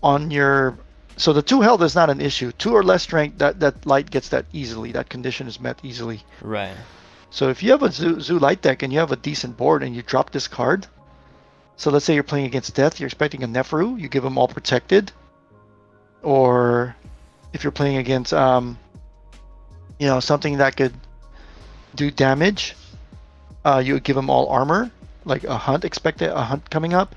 on your, so the 2 health is not an issue. 2 or less strength, that light gets that easily. That condition is met easily. Right. So if you have a Zoo Light deck and you have a decent board and you drop this card, so let's say you're playing against Death, you're expecting a Neferu, you give them all protected, or if you're playing against something that could do damage, you would give them all armor, like a hunt coming up.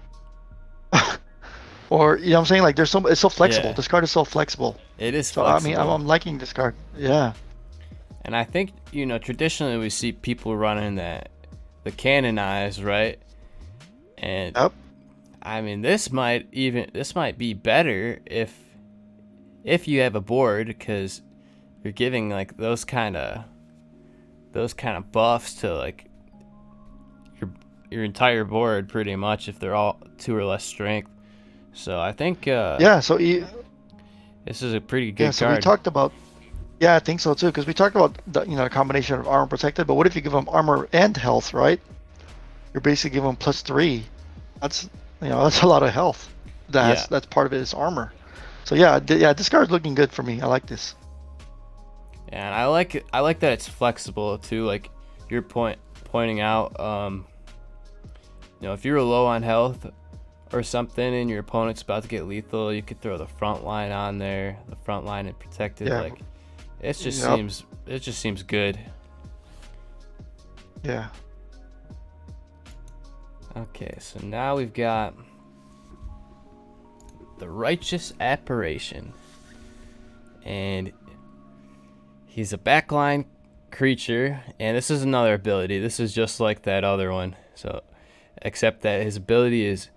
Or you know what I'm saying? Like it's so flexible. Yeah. This card is so flexible. It is So I mean, flexible. I'm liking this card. Yeah. And I think, traditionally we see people running the canonized, right? And Yep. I mean, this might be better if you have a board, because you're giving like those kind of buffs to like your entire board pretty much if they're all 2 or less strength. So I think Yeah. So this is a pretty yeah. good So we card. talked about. Yeah, I think so too. Because we talked about the combination of armor protected. But what if you give them armor and health, right? You're basically giving them +3. That's that's a lot of health. Yeah. That's part of it is armor. So yeah, yeah, this card's looking good for me. I like this. And I like it. I like that it's flexible too. Like you're pointing out, if you're low on health or something and your opponent's about to get lethal, you could throw the front line on there. The front line and protected. Yeah. Like it Yep. just seems good. Yeah. Okay, so now we've got the Righteous Apparition, and he's a backline creature, and this is another ability. This is just like that other one, so except that his ability is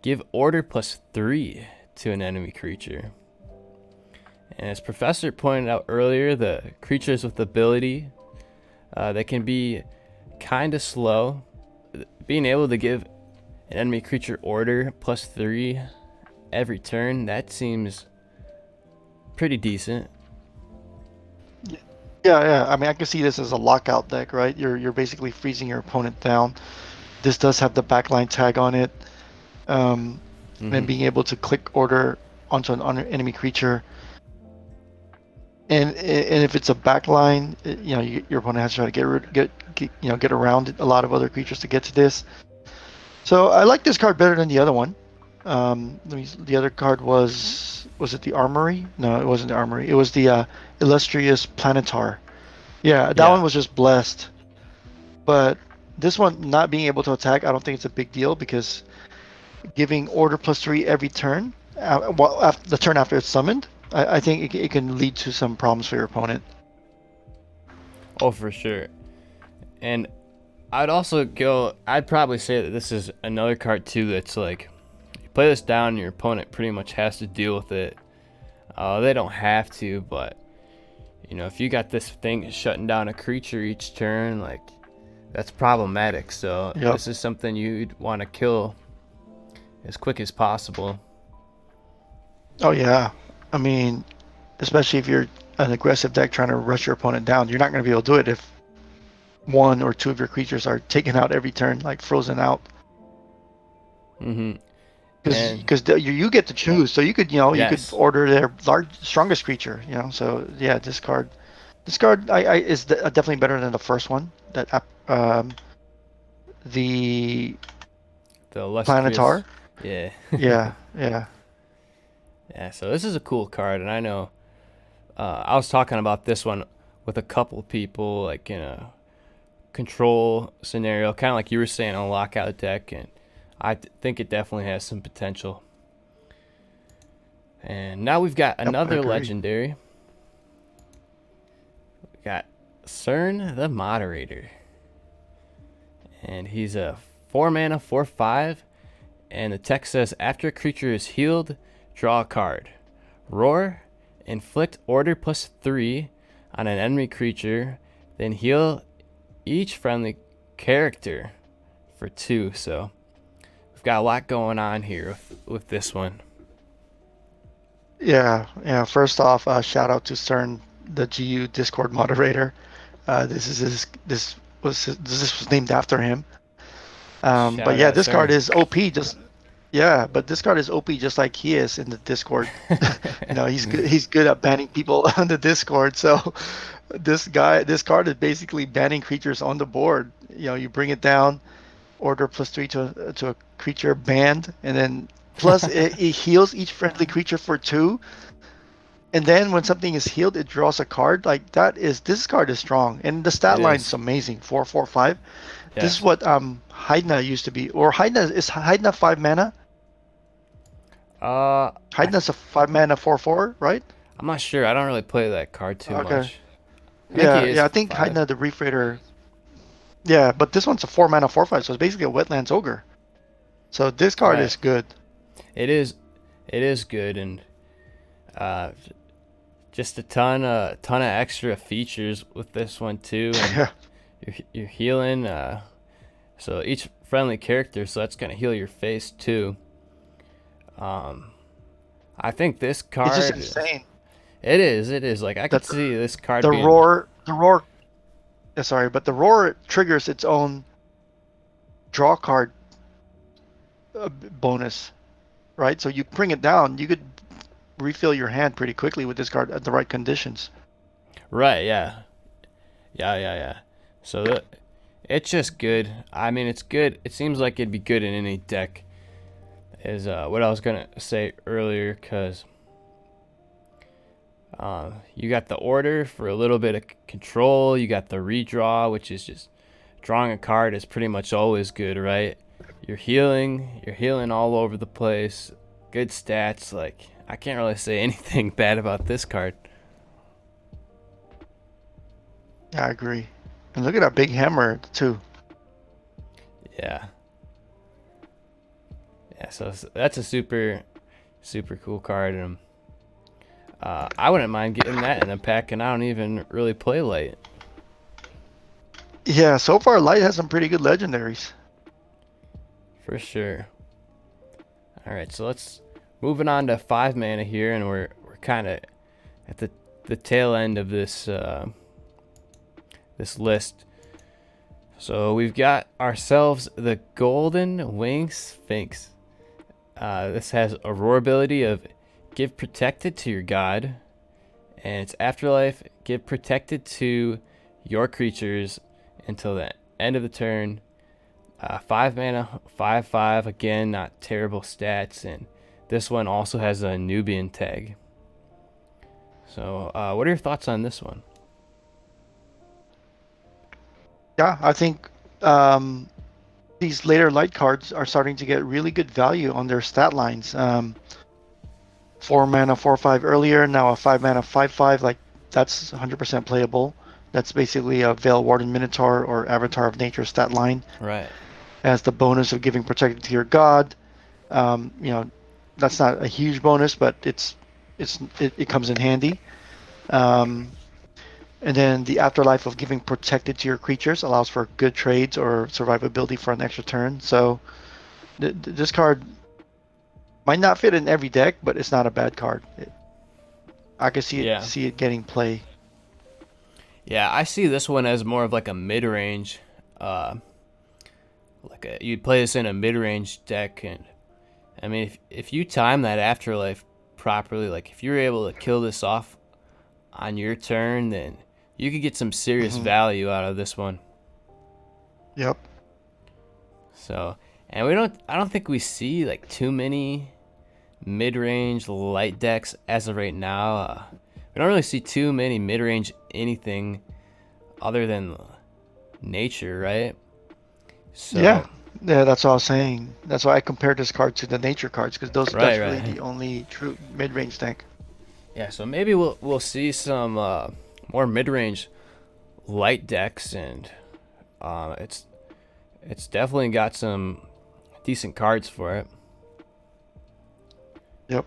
give order +3 to an enemy creature. And as Professor pointed out earlier, the creatures with ability, they can be kind of slow. Being able to give an enemy creature order +3 every turn, that seems pretty decent. Yeah, yeah. I mean, I can see this as a lockout deck, right? You're basically freezing your opponent down. This does have the backline tag on it, and being able to click order onto an enemy creature. And if it's a backline, your opponent has to try to get around a lot of other creatures to get to this. So I like this card better than the other one. The other card was it the Armory? No, it wasn't the Armory. It was the Illustrious Planetary. Yeah, that one Yeah, was just blessed. But this one not being able to attack, I don't think it's a big deal because giving order +3 every turn, after the turn after it's summoned, I think it can lead to some problems for your opponent. oh for sure. And I'd probably say that this is another card too that's like, you play this down and your opponent pretty much has to deal with it. They don't have to, but if you got this thing shutting down a creature each turn, like that's problematic. So Yep. this is something you'd want to kill as quick as possible. Oh yeah. I mean, especially if you're an aggressive deck trying to rush your opponent down, you're not going to be able to do it if 1 or 2 of your creatures are taken out every turn, like frozen out. Mm-hmm. And Because you get to choose, so you could yes, order their strongest creature. So yeah, this card is definitely better than the first one. The the illustrious. Planetar. Yeah. Yeah, yeah, Yeah, so this is a cool card, and I know I was talking about this one with a couple people, like in a control scenario, kind of like you were saying on a lockout deck, and I think it definitely has some potential. And now we've got yep, I another agree. legendary. We got Cern the Moderator, and he's a 4 mana 4/5, and the text says after a creature is healed, draw a card. Roar, inflict order +3 on an enemy creature, then heal each friendly character for 2. So we've got a lot going on here with this one. Yeah, yeah. First off, shout out to Cern, the GU Discord moderator. This was named after him. But Shout yeah, out, this card Cern. is OP. But this card is OP just like he is in the Discord. He's good. He's good at banning people on the Discord. So this card is basically banning creatures on the board. You bring it down, order +3 to a creature banned, and then plus it heals each friendly creature for 2. And then when something is healed, it draws a card. Like this card is strong, and the It stat line is is. amazing. 4/4/5. This is Yes. what Heidna used to be, or Heidna 5 mana. Uh, I Heidna's a 5 mana 4/4, right? I'm not sure. I don't really play that card too Okay. much. I think he Yeah, is yeah. I think 5. Heidna the Reef Raider. Yeah, but this one's a 4 mana 4/5, so it's basically a Wetlands Ogre. So this card Right. is good. It is good, and uh, just a ton of extra features with this one too, and Yeah. you're healing. So each friendly character, so that's gonna heal your face too. Um, I think this It's just card is. insane. It is. Like I could That see this card the being. roar. Sorry, but the roar triggers its own draw card bonus, right? So you bring it down, you could refill your hand pretty quickly with this card at the right conditions. Right. Yeah. Yeah. So it's just good. I mean, it's good. It seems like it'd be good in any deck. Is what I was gonna say earlier, cause you got the order for a little bit of control. You got the redraw, which is just drawing a card is pretty much always good, right? You're healing all over the place. Good stats. Like I can't really say anything bad about this card. Yeah, I agree. And look at that big hammer too. Yeah. Yeah. So that's a super cool card, and I wouldn't mind getting that in a pack, and I don't even really play light. Yeah, so far Light has some pretty good legendaries. For sure. All right, so let's moving on to 5 mana here, and we're kind of at the tail end of this list. So we've got ourselves the Golden Wing Sphinx. This has a roar ability of give protected to your god, and its afterlife give protected to your creatures until the end of the turn. 5 mana, 5/5. Again, not terrible stats, and this one also has a Anubian tag. So, what are your thoughts on this one? Yeah, I think um, these later Light cards are starting to get really good value on their stat lines. 4 mana, 4/5 earlier, now a 5 mana, 5/5. Like that's 100% playable. That's basically a Veil Warden Minotaur or Avatar of Nature stat line. Right. Has the bonus of giving protected to your god. That's not a huge bonus, but it comes in handy. Um, and then the afterlife of giving protected to your creatures allows for good trades or survivability for an extra turn. So this card might not fit in every deck, but it's not a bad card. I can Yeah. see it getting play. Yeah, I see this one as more of like a mid-range. You'd play this in a mid-range deck, and I mean, if you time that afterlife properly, like if you're able to kill this off on your turn, then you could get some serious Hmm. value out of this one. Yep. So, and I don't think we see like too many mid-range light decks as of right now. We don't really see too many mid-range anything other than nature, right? Yeah. So, Yeah, that's what I was saying. That's why I compared this card to the nature cards because that's really right. the only true mid-range deck. Yeah, so maybe we'll see some more mid-range light decks, and it's definitely got some decent cards for it. Yep.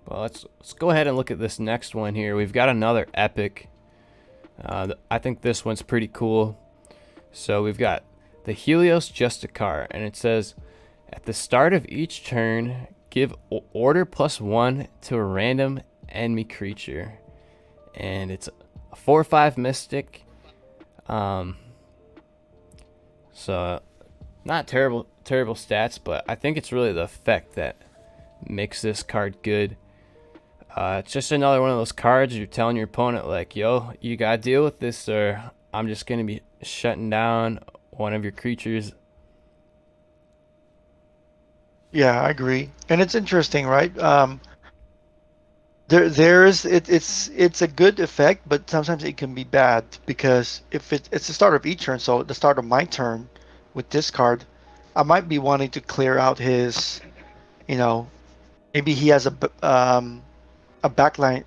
Well, let's go ahead and look at this next one here. We've got another epic. I think this one's pretty cool. So we've got the Helios Justicar, and it says at the start of each turn, give order +1 to a random enemy creature, and it's a 4/5 mystic. Um, so not terrible stats, but I think it's really the effect that makes this card good. It's just another one of those cards you're telling your opponent like, "Yo, you gotta deal with this, or I'm just gonna be shutting down one of your creatures." Yeah, I agree. And it's interesting, right? It's a good effect, but sometimes it can be bad because if it's the start of each turn, so the start of my turn with this card, I might be wanting to clear out his, you know, maybe he has a backline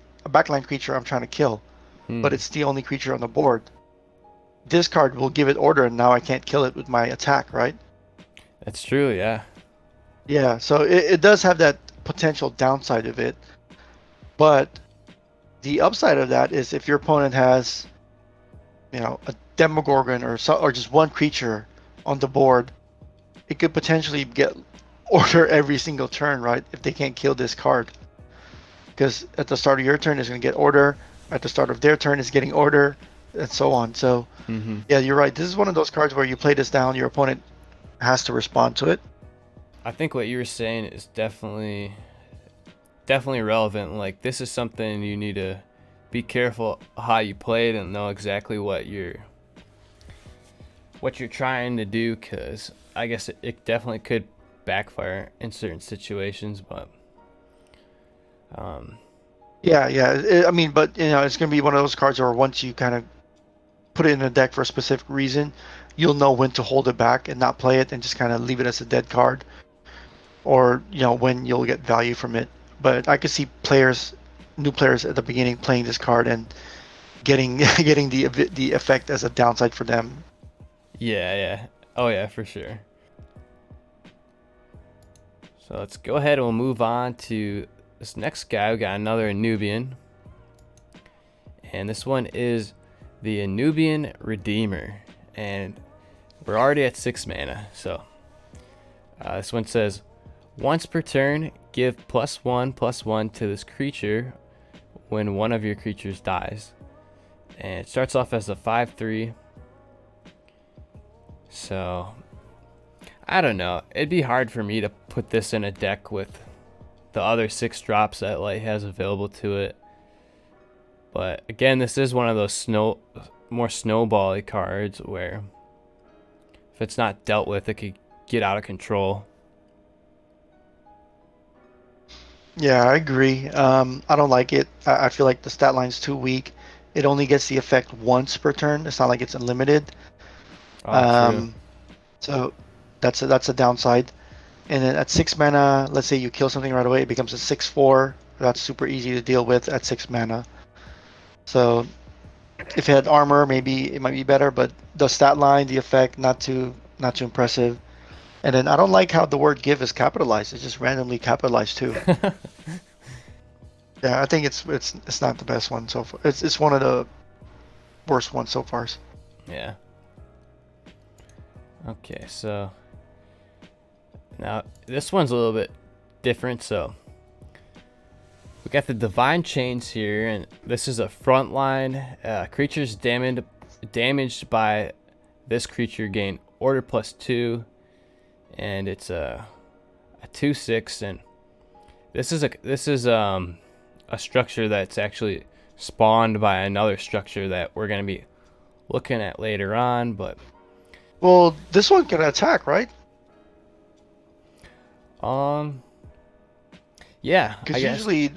creature I'm trying to kill, but Hmm, it's the only creature on the board. This card will give it order, and now I can't kill it with my attack, right? that's true. Yeah, Yeah, so it does have that potential downside of it, but the upside of that is if your opponent has, a Demogorgon or just one creature on the board, it could potentially get order every single turn, right? If they can't kill this card, because at the start of your turn it's going to get order, at the start of their turn it's getting order, and so on. So Hmm. yeah, you're right. This is one of those cards where you play this down, your opponent has to respond to it. I think what you were saying is definitely relevant. Like, this is something you need to be careful how you play it and know exactly what you're trying to do, because I guess it definitely could backfire in certain situations. But um, Yeah, yeah. I mean, but it's going to be one of those cards where once you kind of put it in a deck for a specific reason, you'll know when to hold it back and not play it and just kind of leave it as a dead card, or when you'll get value from it. But I could see new players at the beginning playing this card and getting getting the effect as a downside for them. yeah, yeah, oh yeah, for sure. So let's go ahead and we'll move on to this next guy. We got another Anubian, and this one is the Anubian Redeemer, and we're already at 6 mana. So this one says, once per turn, give +1/+1 to this creature when one of your creatures dies. And it starts off as a 5/3. So I don't know. It'd be hard for me to put this in a deck with the other 6 drops that Light has available to it. But again, this is one of those more snowbally cards where if it's not dealt with, it could get out of control. Yeah, I agree. I don't like it. I feel like the stat line's too weak. It only gets the effect once per turn. It's not like it's unlimited. Oh, true. Um, so that's a downside. And then at 6 mana, let's say you kill something right away, it becomes a 6/4. That's super easy to deal with at 6 mana. So if it had armor, maybe it might be better, but the stat line, the effect, not too impressive. And then I don't like how the word give is capitalized. It's just randomly capitalized too. Yeah, I think it's not the best one so far. It's one of the worst ones so far. Yeah. Okay, so now this one's a little bit different. So we got the Divine Chains here, and this is a frontline. Creatures damaged by this creature gain order +2, and it's a 2/6, and this is a structure that's actually spawned by another structure that we're gonna be looking at later on. But Well, this one can attack, right? um, yeah, I Because guess. usually,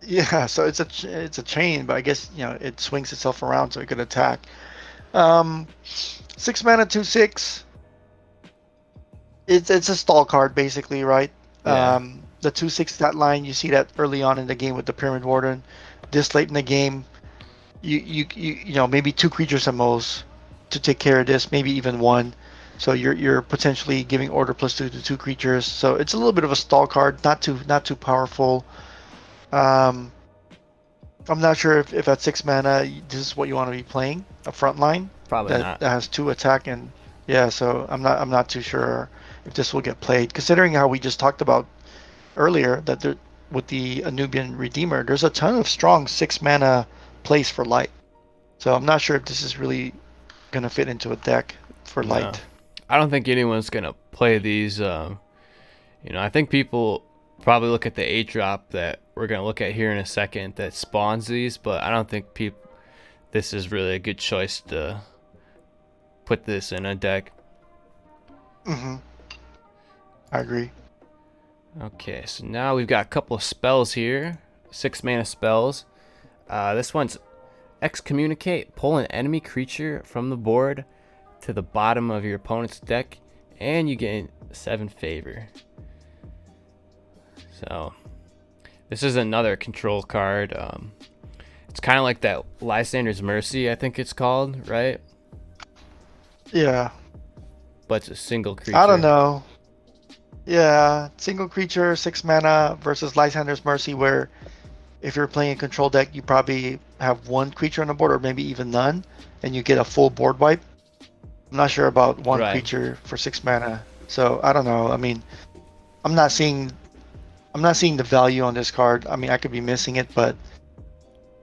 yeah. So it's a chain, but I guess it swings itself around so it could attack. 6 mana, 2/6. It's a stall card basically, right? Yeah. The 2/6 stat line, you see that early on in the game with the Pyramid Warden. This late in the game, maybe 2 creatures at most to take care of this, maybe even one. So you're potentially giving order +2 to 2 creatures. So it's a little bit of a stall card, not too powerful. Um, I'm not sure if at 6 mana this is what you want to be playing, a front line Probably that, not. that has 2 attack. And yeah, so I'm not too sure if this will get played, considering how we just talked about earlier that with the Anubian Redeemer, there's a ton of strong 6 mana plays for light. So I'm not sure if this is really gonna fit into a deck for No, light. I don't think anyone's gonna play these. I think people probably look at the 8 drop that we're gonna look at here in a second that spawns these, but I don't think people. This is really a good choice to put this in a deck. Hmm. I agree. Okay, so now we've got a couple of spells here. 6 mana spells. This one's excommunicate. Pull an enemy creature from the board to the bottom of your opponent's deck, and you gain 7 favor. So this is another control card. It's kind of like that Lyxander's Mercy, I think it's called, right? Yeah. But it's a single I don't creature. know. Yeah, single creature, 6 mana versus Lyxander's Mercy, where if you're playing a control deck, you probably have one creature on the board, or maybe even none, and you get a full board wipe. I'm not sure about one Right. creature for 6 mana, so I don't know. I mean, I'm not seeing I'm not seeing the value on this card. I mean, I could be missing it, but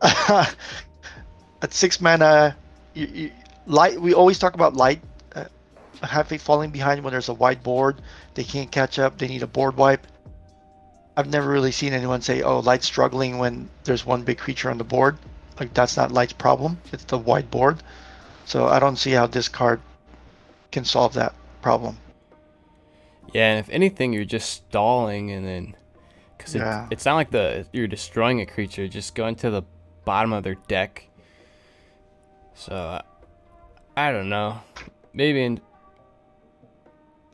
at 6 mana, light. We always talk about light uh, halfway falling behind when there's a wide board. They can't catch up. They need a board wipe. I've never really seen anyone say, "Oh, light's struggling when there's one big creature on the board." Like that's not light's problem. It's the wide board. So I don't see how this card can solve that problem. Yeah, and if anything, you're just stalling, and then because Yeah. it's not like you're destroying a creature, just going to the bottom of their deck. So I don't know. Maybe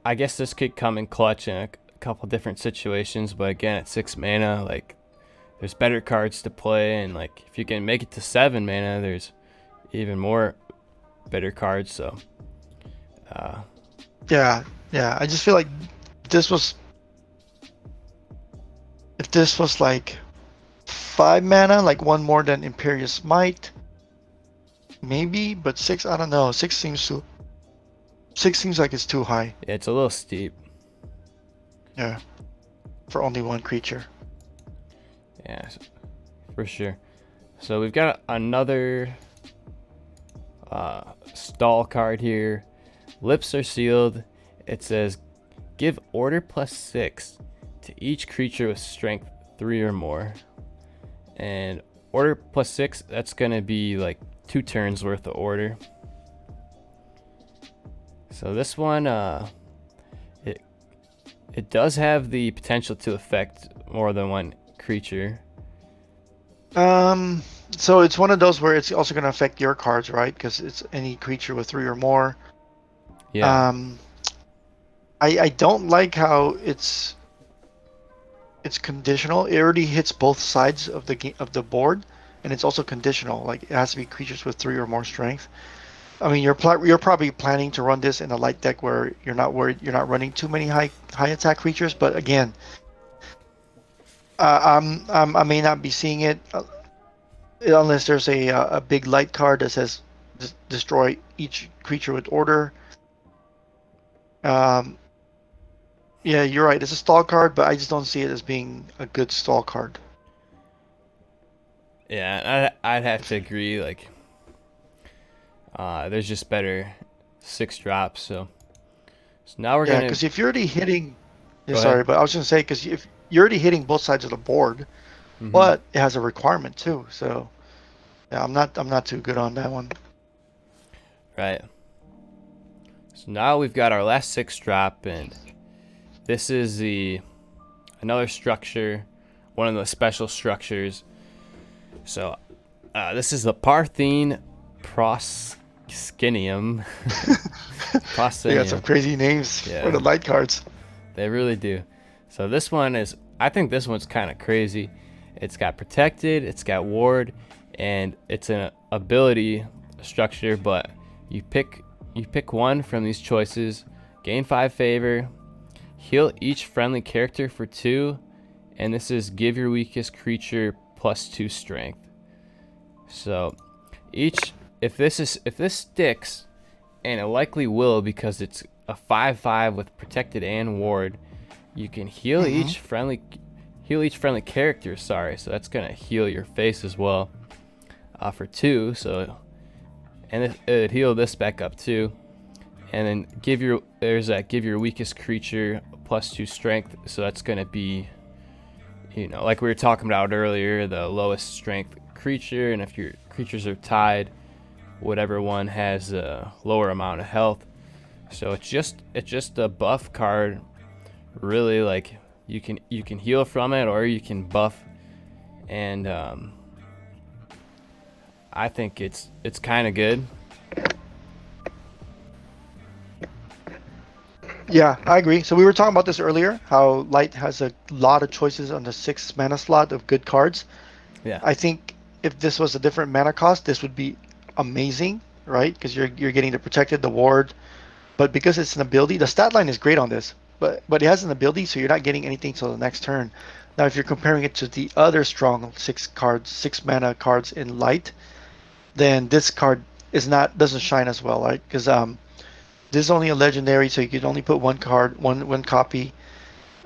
I guess this could come in clutch in a couple different situations, but again, at 6 mana, like there's better cards to play, and like if you can make it to 7 mana, there's even more better cards. So uh, Yeah. Yeah. I just feel like this was if this was like 5 mana, like one more than Imperious Might, maybe, but six, I don't know. Six seems like it's too high. yeah, it's a little steep. Yeah, for only one creature. Yeah, for sure. So we've got another stall card here. Lips are sealed. It says, give order +6 to each creature with strength 3 or more. And order +6, that's going to be like 2 turns worth of order. So this one, it does have the potential to affect more than one creature. So it's one of those where it's also going to affect your cards, right? Because it's any creature with 3 or more. Yeah. I don't like how it's conditional. It already hits both sides of the board, and it's also conditional. Like it has to be creatures with 3 or more strength. I mean, you're probably planning to run this in a light deck where you're not worried, you're not running too many high attack creatures. But again, I may not be seeing it unless there's a big light card that says destroy each creature with order. Um, yeah, you're right. It's a stall card, but I just don't see it as being a good stall card. Yeah, I'd have to agree. Like, there's just better 6 drops. So now we're Yeah, gonna because if you're already hitting, yeah, go ahead. sorry, but I was gonna say because if you're already hitting both sides of the board, Mm-hmm. but it has a requirement too. So yeah, I'm not too good on that one. Right. So now we've got our last 6 drop, and this is another structure, one of the special structures. So this is the Parthine Pros-Skinnium. They got some Proscenium. crazy names for the Yeah, light cards. they really do. So this one is, I think this one's kind of crazy. It's got protected, it's got ward, and it's an ability structure. But you pick one from these choices, gain 5 favor, heal each friendly character for 2, and this is give your weakest creature +2 strength. So each if this sticks, and it likely will because it's a 5/5 with protected and ward, you can Hmm. heal each friendly character. Sorry, so that's gonna heal your face as well, for 2. So and it heal this back up too, and then give your weakest creature +2 strength. So that's gonna be, like we were talking about earlier, the lowest strength creature, and if your creatures are tied, whatever one has a lower amount of health. So it's just a buff card, really. Like you can heal from it, or you can buff, and I think it's kind of good. Yeah, I agree. So we were talking about this earlier, how light has a lot of choices on the 6 mana slot of good cards. Yeah, I think if this was a different mana cost, this would be amazing, right? Because you're getting the protected, the ward, but because it's an ability, the stat line is great on this. but it has an ability, so you're not getting anything till the next turn. Now, if you're comparing it to the other strong 6 mana cards in light, then this card doesn't shine as well, right? Because this is only a legendary, so you can only put one card, one copy,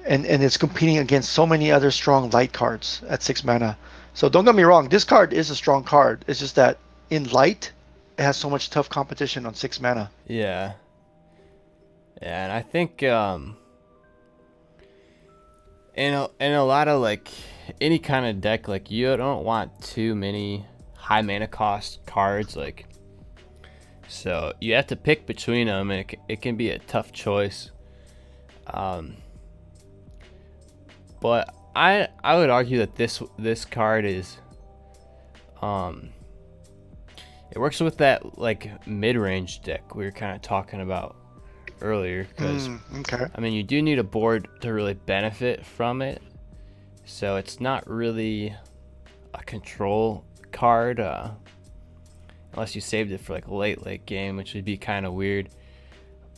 and it's competing against so many other strong light cards at 6 mana. So don't get me wrong, this card is a strong card. It's just that in light, it has so much tough competition on 6 mana. Yeah. Yeah, and I think in a lot of like any kind of deck, like you don't want too many high mana cost cards, like, so you have to pick between them, and it can be a tough choice. But I would argue that this card is it works with that like mid-range deck we were kind of talking about earlier, because Okay. I mean, you do need a board to really benefit from it, so it's not really a control card unless you saved it for like a late game, which would be kind of weird.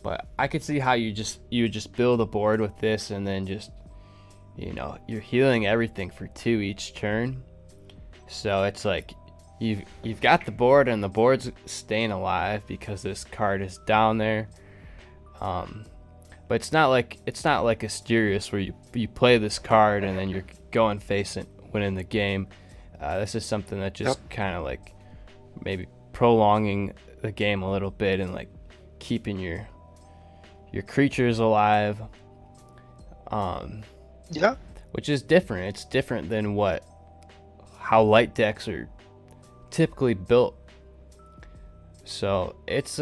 But I could see how you would just build a board with this, and then just, you're healing everything for 2 each turn, so it's like you've got the board, and the board's staying alive because this card is down there. But it's not like Asterius where you play this card and then you're going face it, winning the game. This is something that just kind of like maybe prolonging the game a little bit, and like keeping your creatures alive. Yeah. Which is different. It's different than how light decks are typically built. So it's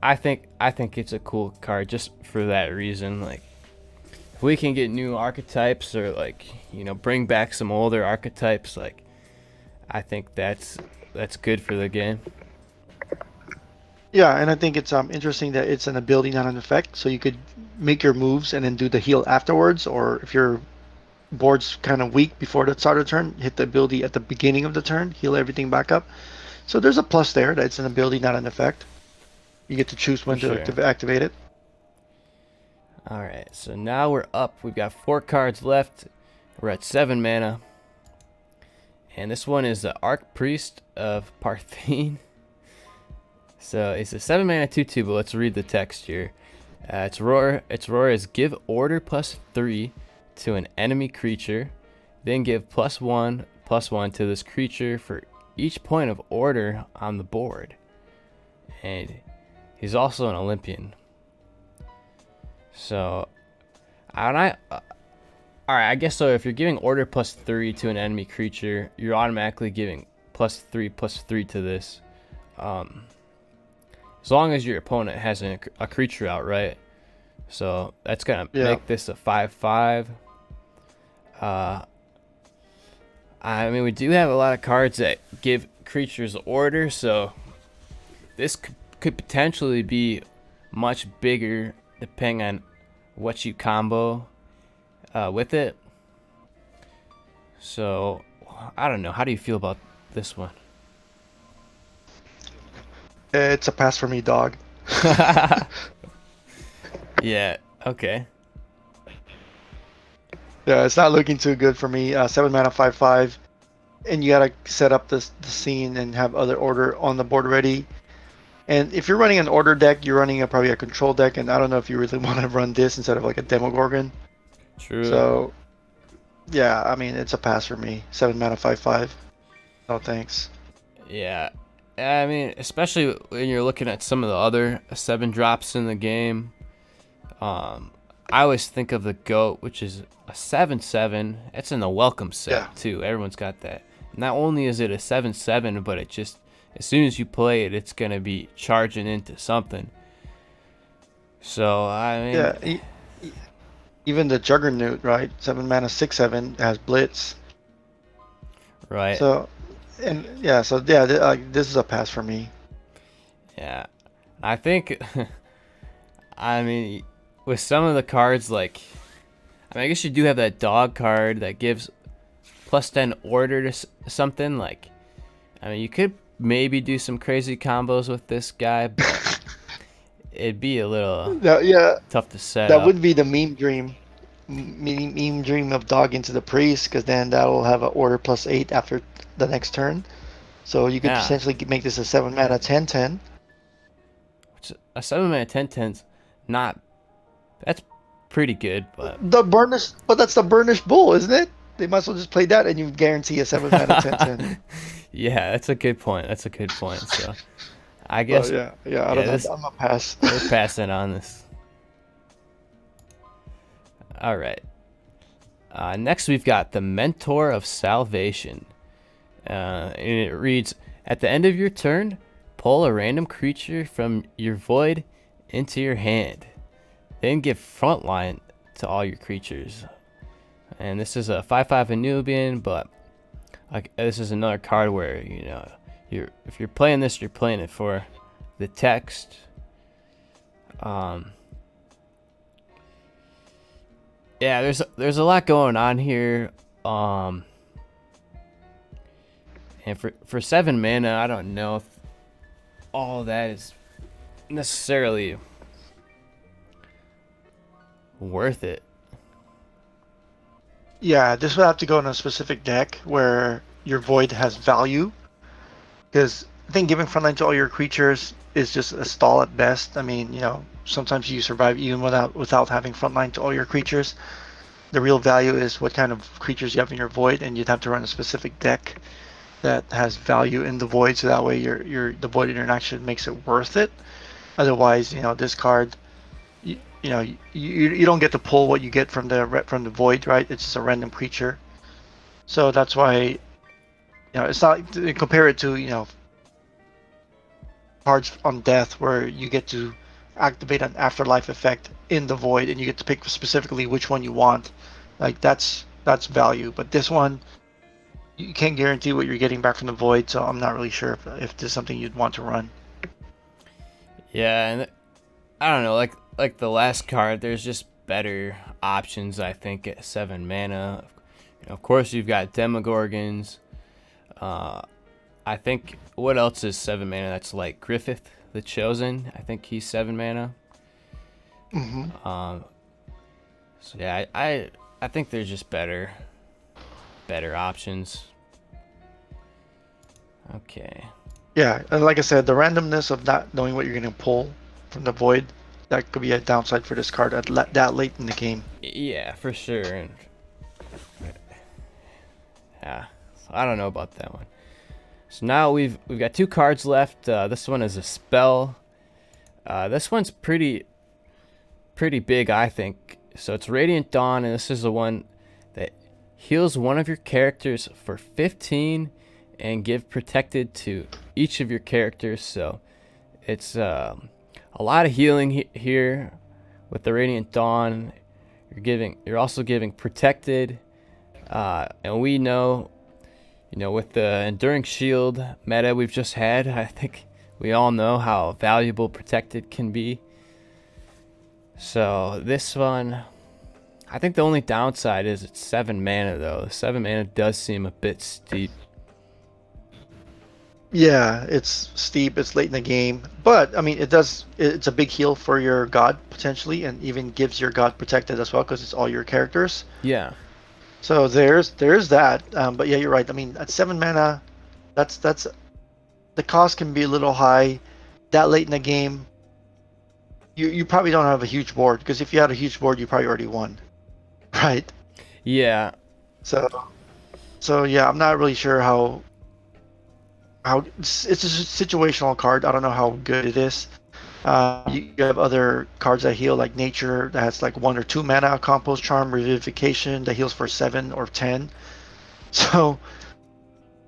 I think it's a cool card just for that reason. Like, if we can get new archetypes, or like, bring back some older archetypes, like, I think that's good for the game. Yeah, and I think it's interesting that it's an ability, not an effect. So you could make your moves and then do the heal afterwards, or if your board's kind of weak before the start of the turn, hit the ability at the beginning of the turn, heal everything back up. So there's a plus there that it's an ability, not an effect. You get to choose when to activate it. Alright, so now we're up. We've got 4 cards left. We're at 7 mana. And this one is the Archpriest of Parthine. So it's a 7 mana 2/2, but let's read the text here. Its roar is give order +3 to an enemy creature, then give +1/+1 to this creature for each point of order on the board. And he's also an Olympian. So, alright, I guess so. If you're giving order +3 to an enemy creature, you're automatically giving +3/+3 to this. As long as your opponent has a creature out, right? So that's gonna make this a 5/5. I mean, we do have a lot of cards that give creatures order, so this could potentially be much bigger depending on what you combo with it. So I don't know. How do you feel about this one? It's a pass for me, dog. Yeah. Okay. Yeah, it's not looking too good for me. 7 mana 5/5, and you gotta set up the scene and have other order on the board ready. And if you're running an order deck, you're running probably a control deck, and I don't know if you really want to run this instead of like a Demogorgon. True. So, yeah, I mean, it's a pass for me. 7 mana 5/5. No thanks. Yeah. I mean, especially when you're looking at some of the other 7 drops in the game. I always think of the GOAT, which is a 7/7. It's in the welcome set too. Everyone's got that. Not only is it a 7/7, but it just, as soon as you play it, it's gonna be charging into something. So I mean, even the Juggernaut, right? 7 mana 6/7 has Blitz. Right. So, this is a pass for me. Yeah, I think. I mean, with some of the cards, like, I guess you do have that dog card that gives +10 order to something. Like, I mean, you could maybe do some crazy combos with this guy, but it'd be a little Yeah, tough to set that up. would be the meme dream. Meme dream of dog into the priest, because then that'll have an order +8 after the next turn. So you could Yeah, potentially make this a 7 mana 10/10. which a 7 mana 10/10's not. That's pretty good, but But that's the burnished bull, isn't it? They might as well just play that, and you guarantee a 7 mana 10/10. yeah, that's a good point. That's a good point. So I So guess yeah, I don't yeah, know. this I'm gonna pass. we're passing on this. All right. Next, we've got the Mentor of Salvation. And it reads, at the end of your turn, pull a random creature from your void into your hand. Then give frontline to all your creatures. And this is a 5/5 Anubian, but this is another card where if you're playing this, you're playing it for the text. Yeah, there's a lot going on here. And for 7 mana, I don't know if all that is necessarily worth it. Yeah, this would have to go in a specific deck where your void has value. Because I think giving frontline to all your creatures is just a stall at best. I mean, sometimes you survive even without having frontline to all your creatures. The real value is what kind of creatures you have in your void, and you'd have to run a specific deck that has value in the void, so that way the void interaction makes it worth it. Otherwise, this card, you don't get to pull what you get from the void, right? It's just a random creature. So that's why, it's not, compare it to, cards on death where you get to activate an afterlife effect in the void, and you get to pick specifically which one you want. Like that's value. But this one, you can't guarantee what you're getting back from the void, so I'm not really sure if this is something you'd want to run. Yeah, and I don't know, like the last card, there's just better options, I think, at 7 mana. Of course, you've got Demogorgons. I think, what else is 7 mana? That's like Griffith the Chosen. I think he's 7 mana. Mm-hmm. So yeah, I think there's just better options. Okay. Yeah, and like I said, the randomness of not knowing what you're going to pull from the void, that could be a downside for this card at that late in the game. Yeah, for sure. And yeah, so I don't know about that one. So now we've got 2 cards left. This one is a spell. This one's pretty big, I think. So it's Radiant Dawn, and this is the one that heals one of your characters for 15 and give protected to each of your characters. So it's a lot of healing here with the Radiant Dawn. You're also giving protected, and we know, with the Enduring Shield meta we've just had, I think we all know how valuable protected can be. So this one, I think the only downside is it's 7 mana though. 7 mana does seem a bit steep. Yeah, it's steep, it's late in the game, but I mean, it's a big heal for your god potentially, and even gives your god protected as well because it's all your characters. Yeah. So there's that. But yeah, you're right. I mean, at 7 mana, that's the cost can be a little high. That late in the game, you probably don't have a huge board, because if you had a huge board, you probably already won, right? Yeah. So yeah, I'm not really sure how it's a situational card. I don't know how good it is. You have other cards that heal, like Nature, that has like 1 or 2 mana, Compost Charm, Revivification, that heals for 7 or 10. So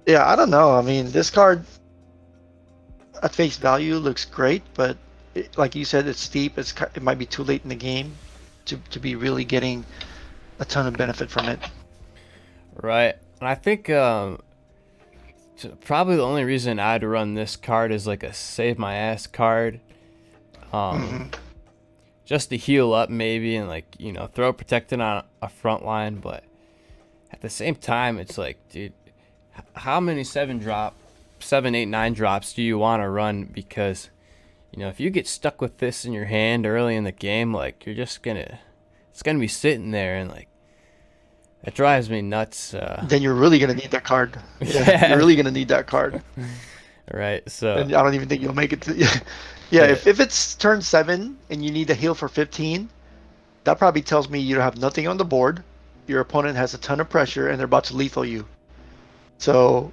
yeah, I don't know. I mean, this card at face value looks great, but like you said, it's steep. It might be too late in the game to be really getting a ton of benefit from it. Right. And I think probably the only reason I'd run this card is like a save my ass card. Mm-hmm. Just to heal up maybe, and like, throw protected on a front line. But at the same time, it's like, dude, how many 7, 8, 9 drops do you want to run? Because if you get stuck with this in your hand early in the game, like it's gonna be sitting there, and like that drives me nuts. Then you're really gonna need that card. Yeah, you're Yeah, really gonna need that card. right. So And I don't even think you'll make it to. Yeah, yeah, if it's turn 7 and you need to heal for 15, that probably tells me you have nothing on the board. Your opponent has a ton of pressure and they're about to lethal you. So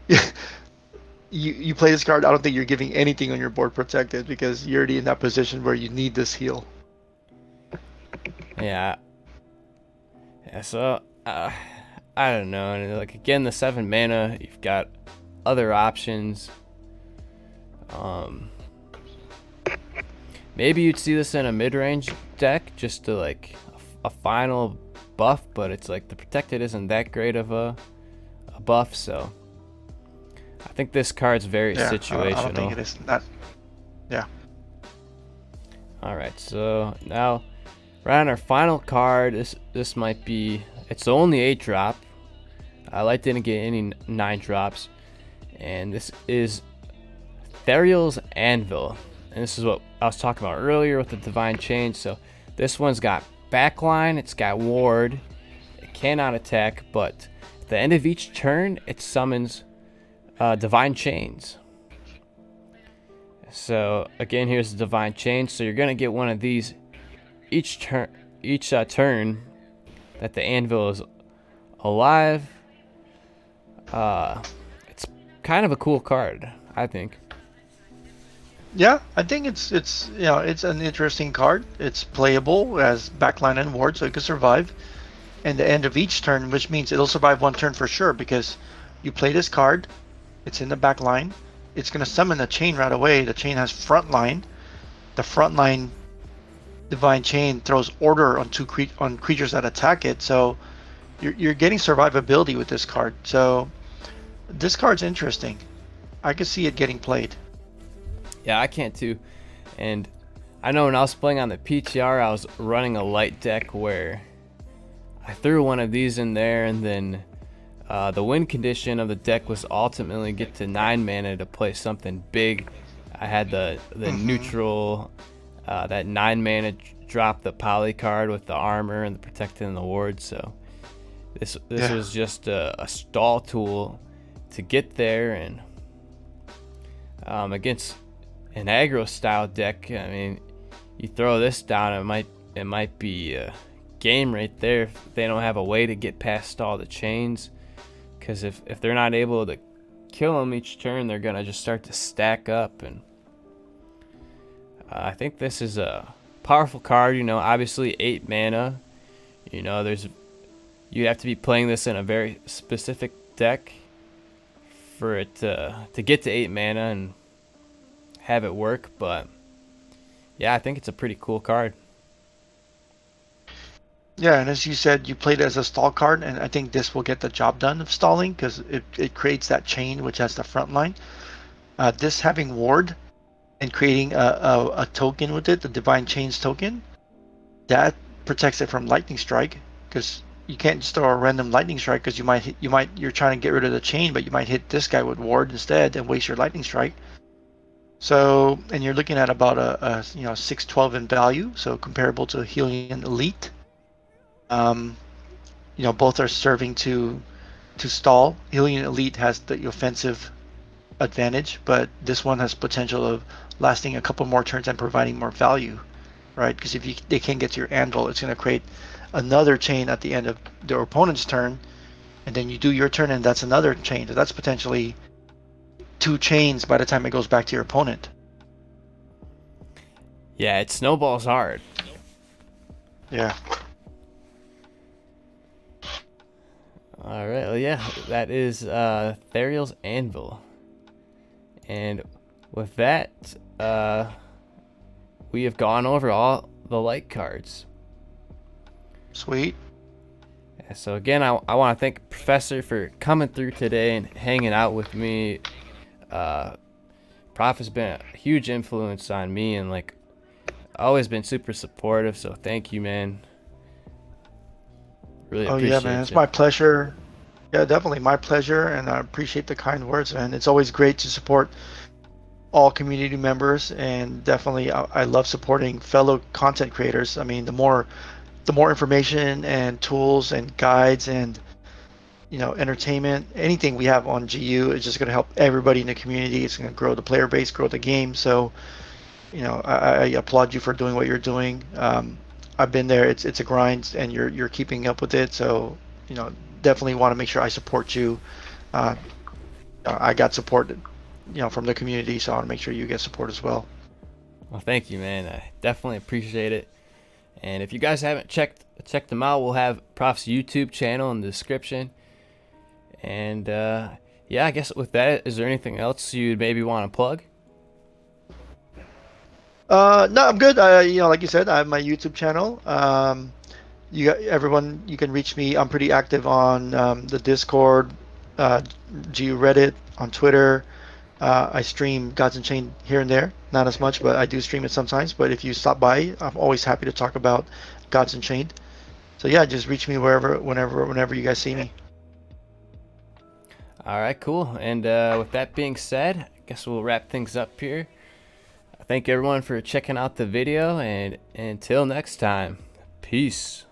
you play this card. I don't think you're giving anything on your board protected because you're already in that position where you need this heal. yeah, yeah. So I don't know. And like again, the 7 mana, you've got other options. Maybe you'd see this in a mid-range deck just to like a final buff, but it's like the protected isn't that great of a buff, so I think this card's very situational. I don't think it is that. Yeah. All right, so now we're on our final card. This might be, it's only 8 drop. I didn't get any 9 drops, and this is Ferial's Anvil. And this is what I was talking about earlier with the Divine Change. So this one's got backline, it's got ward, it cannot attack, but at the end of each turn, it summons Divine Chains. So again, here's the Divine Chain. So you're gonna get one of these each turn that the Anvil is alive. It's kind of a cool card, I think. Yeah, I think it's it's an interesting card. It's playable as backline and ward, so it can survive. And the end of each turn, which means it'll survive 1 turn for sure, because you play this card, it's in the back line, it's gonna summon a chain right away. The chain has front line. The front line Divine Chain throws order on on creatures that attack it, so you're getting survivability with this card. So this card's interesting. I could see it getting played. Yeah, I can too. And I know when I was playing on the PTR, I was running a light deck where I threw one of these in there, and then the win condition of the deck was ultimately get to 9 mana to play something big. I had the neutral, that 9 mana drop the poly card with the armor and the protected and the ward. So this was just a stall tool to get there, and against an aggro style deck, I mean, you throw this down, it might be a game right there if they don't have a way to get past all the chains. Because if they're not able to kill them each turn, they're gonna just start to stack up. And I think this is a powerful card. Obviously 8 mana. You have to be playing this in a very specific deck for it to get to 8 mana and have it work. But yeah, I think it's a pretty cool card. Yeah, and as you said, you played it as a stall card, and I think this will get the job done of stalling because it creates that chain which has the front line. This having ward and creating a token with it, the Divine Chains token, that protects it from lightning strike, because you can't just throw a random lightning strike because you're trying to get rid of the chain, but you might hit this guy with ward instead and waste your lightning strike. So, and you're looking at about a 612 in value, so comparable to Helios Elite. Both are serving to stall. Helios Elite has the offensive advantage, but this one has potential of lasting a couple more turns and providing more value, right? Because if they can't get to your Anvil, it's going to create another chain at the end of their opponent's turn, and then you do your turn, and that's another chain. So that's potentially 2 chains by the time it goes back to your opponent. Yeah, it snowballs hard. Yeah. All right, well, yeah, that is Ferial's Anvil. And with that, we have gone over all the light cards. Sweet. Yeah, so again, I want to thank Professor for coming through today and hanging out with me. Prof has been a huge influence on me and always been super supportive, so thank you, man. Really appreciate yeah, man, it's my pleasure. Yeah, definitely my pleasure, and I appreciate the kind words, man. It's always great to support all community members, and definitely I love supporting fellow content creators. I mean, the more information and tools and guides and entertainment, anything we have on GU is just going to help everybody in the community. It's going to grow the player base, grow the game. So, I applaud you for doing what you're doing. I've been there. It's a grind, and you're keeping up with it. So, definitely want to make sure I support you. Uh, I got support, from the community, so I want to make sure you get support as well. Well, thank you, man. I definitely appreciate it. And if you guys haven't checked them out, we'll have Prof's YouTube channel in the description. And yeah, I guess with that, is there anything else you'd maybe want to plug? No, I'm good. Like you said, I have my YouTube channel. Everyone, you can reach me. I'm pretty active on the Discord, GU Reddit, on Twitter. I stream Gods Unchained here and there, not as much, but I do stream it sometimes. But if you stop by, I'm always happy to talk about Gods Unchained. So yeah, just reach me whenever you guys see me. All right, cool. And with that being said, I guess we'll wrap things up here. Thank everyone for checking out the video, and until next time, peace.